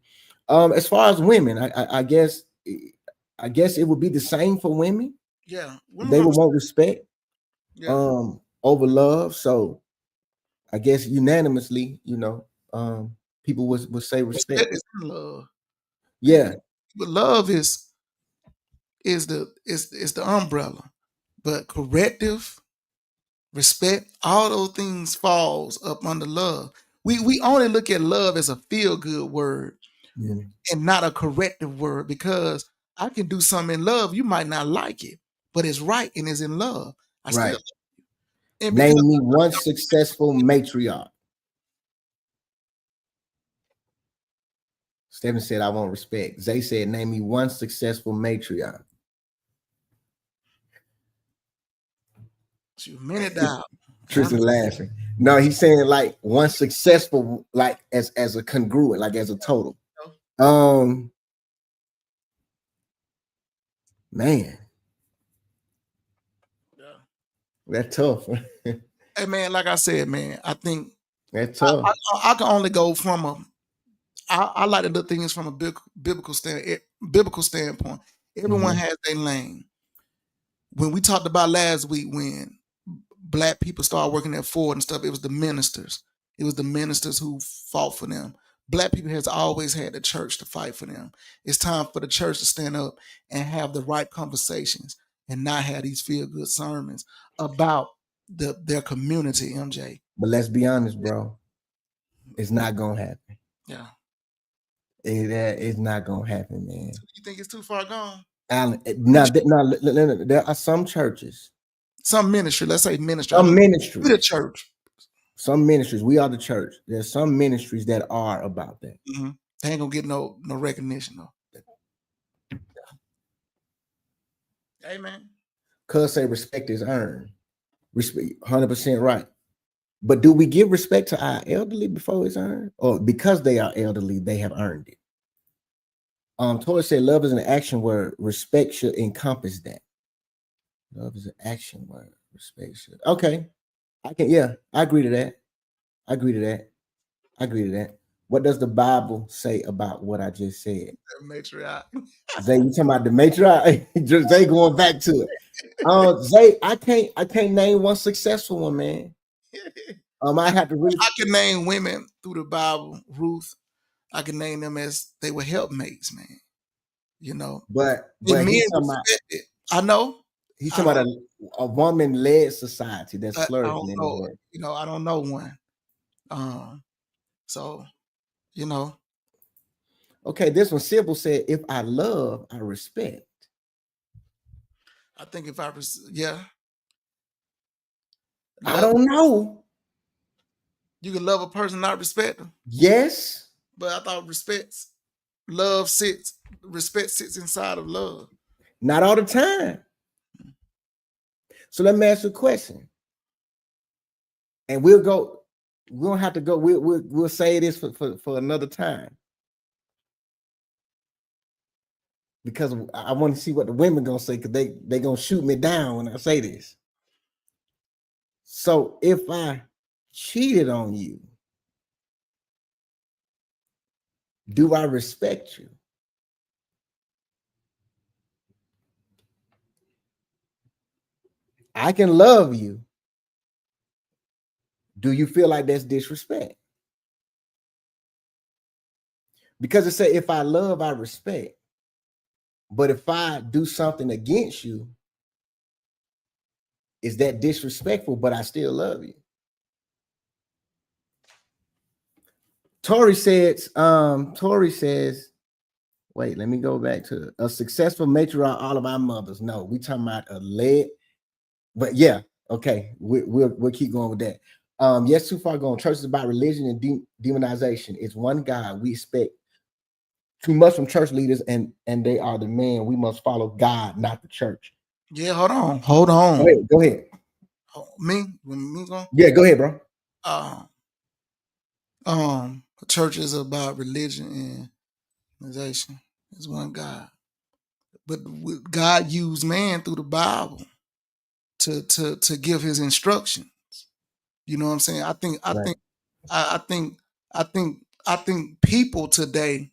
As far as women, I guess it would be the same for women. Yeah, they would want respect over love. So I guess unanimously, people would say respect is love. Yeah, but love is the umbrella, but corrective, respect, all those things falls up under love. We only look at love as a feel good word and not a corrective word, because I can do something in love. You might not like it, but it's right and it's in love. Right. Name me one successful matriarch. Stephen said, I want respect. Zay said, name me one successful matriarch. You minute down. Tristan laughing. No, he's saying like one successful, like as a congruent, like as a total. Man. That's tough. Hey man, like I said, man, I think that's tough. I can only go from I like to do things from a biblical standpoint. Everyone has their lane. When we talked about last week, when black people started working at Ford and stuff, it was the ministers. It was the ministers who fought for them. Black people has always had the church to fight for them. It's time for the church to stand up and have the right conversations and not have these feel-good sermons about their community, MJ. But let's be honest, bro. It's not gonna happen. Yeah. It's not gonna happen, man. You think it's too far gone? Alan, there are some churches. Some ministry, let's say ministry. Some ministry. The church. Some ministries, we are the church. There's some ministries that are about that. They ain't gonna get no recognition though. Amen. Cuz say respect is earned. Respect, 100% right. But do we give respect to our elderly before it's earned? Or because they are elderly, they have earned it? Tori said love is an action word. Respect should encompass that. Love is an action word. Respect should. Okay. I agree to that. I agree to that. What does the Bible say about what I just said? Matriarch. Zay, you talking about the matriarch? Zay going back to it. Zay, I can't name one successful one, man. I have to really. I can name women through the Bible. Ruth, I can name them as they were helpmates, man. You know, but men respected. I know. He's talking about a woman-led society that's flourishing. I don't know. You know, I don't know one. So, you know. Okay, this one, Sybil said, if I love, I respect. I think if I I don't know. You can love a person, not respect them. Yes. But I thought respect sits inside of love. Not all the time. So let me ask you a question. And we don't have to go, we'll say this for another time. Because I want to see what the women gonna say, because they gonna shoot me down when I say this. So if I cheated on you, do I respect you? I can love you. Do you feel like that's disrespect? Because it said, if I love, I respect. But if I do something against you, is that disrespectful, but I still love you? Tori says, wait, let me go back to a successful matriarch, all of our mothers. No, we talking about a lead, but yeah, okay, we'll keep going with that. Yes, too far gone. Church is about religion and demonization. It's one God. We expect too much from church leaders, and they are the man. We must follow God, not the church. Yeah, hold on. Go ahead. Me going? Yeah, go ahead, bro. Church is about religion and organization. It's one God, but God used man through the Bible to give His instructions. You know what I'm saying? I think people today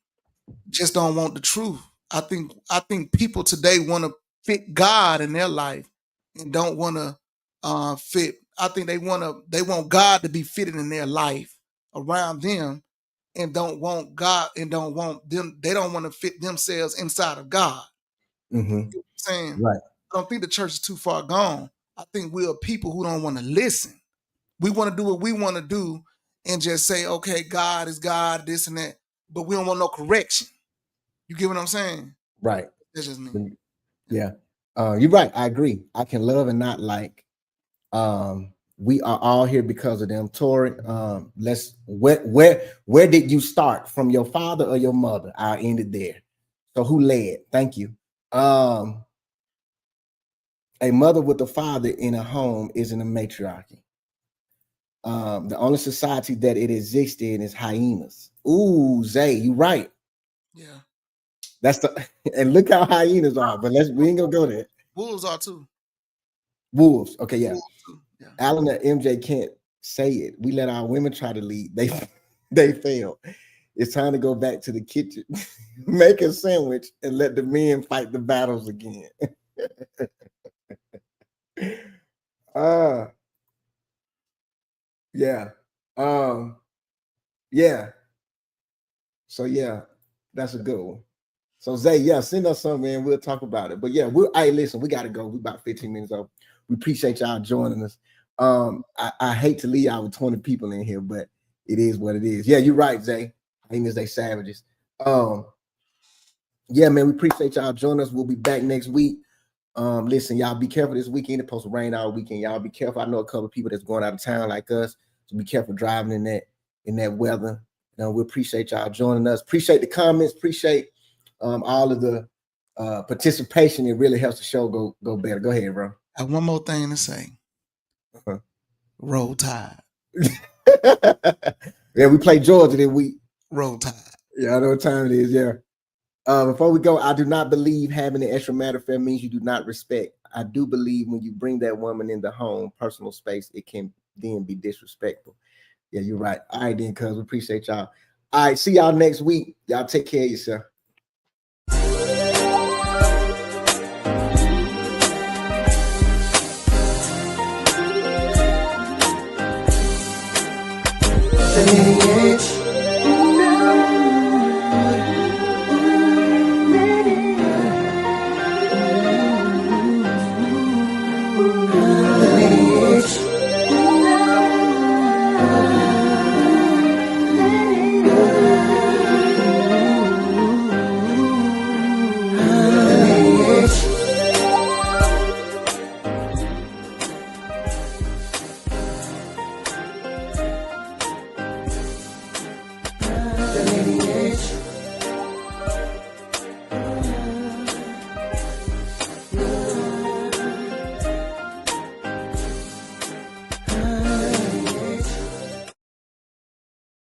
just don't want the truth. I think people today want to fit God in their life and don't want to fit. I think they want God to be fitted in their life around them, and don't want God and don't want them. They don't want to fit themselves inside of God. Mm-hmm. You know what I'm saying? Right. I don't think the church is too far gone. I think we are people who don't want to listen. We want to do what we want to do and just say, okay, God is God, this and that, but we don't want no correction. You get what I'm saying? Right. That's just me. Yeah. You're right. I agree. I can love and not like. We are all here because of them. Tori, where did you start? From your father or your mother? I'll end it there. So who led? Thank you. A mother with a father in a home isn't a matriarchy. The only society that it exists in is hyenas. Ooh, Zay, you right. Yeah. That's and look how hyenas are, but we ain't gonna go there. Wolves are too. Wolves. Okay, yeah. Wolves too. Yeah. Alan and MJ can't say it. We let our women try to lead. They fail. It's time to go back to the kitchen, make a sandwich, and let the men fight the battles again. Yeah. Yeah. So yeah, that's a good one. So Zay, yeah, send us some, man. We'll talk about it. But yeah, hey, listen, we gotta go. We're about 15 minutes over. We appreciate y'all joining us. I hate to leave out with 20 people in here, but it is what it is. Yeah, you're right, Zay. I think they savages. Yeah, man, we appreciate y'all joining us. We'll be back next week. Listen, y'all be careful this weekend. It's supposed to rain all weekend. Y'all be careful. I know a couple of people that's going out of town like us. So be careful driving in that weather. We appreciate y'all joining us. Appreciate the comments. Appreciate all of the participation. It really helps the show go better. Go ahead, bro. I have one more thing to say. Roll Tide. Yeah, we play Georgia this week. Roll Tide. Yeah, I know what time it is. Yeah. Before we go, I do not believe having an extra mat affair means you do not respect. I do believe when you bring that woman in the home, personal space, it can then be disrespectful. Yeah, you're right. All right, then, cuz we appreciate y'all. All right, see y'all next week. Y'all take care of yourself. The lineage.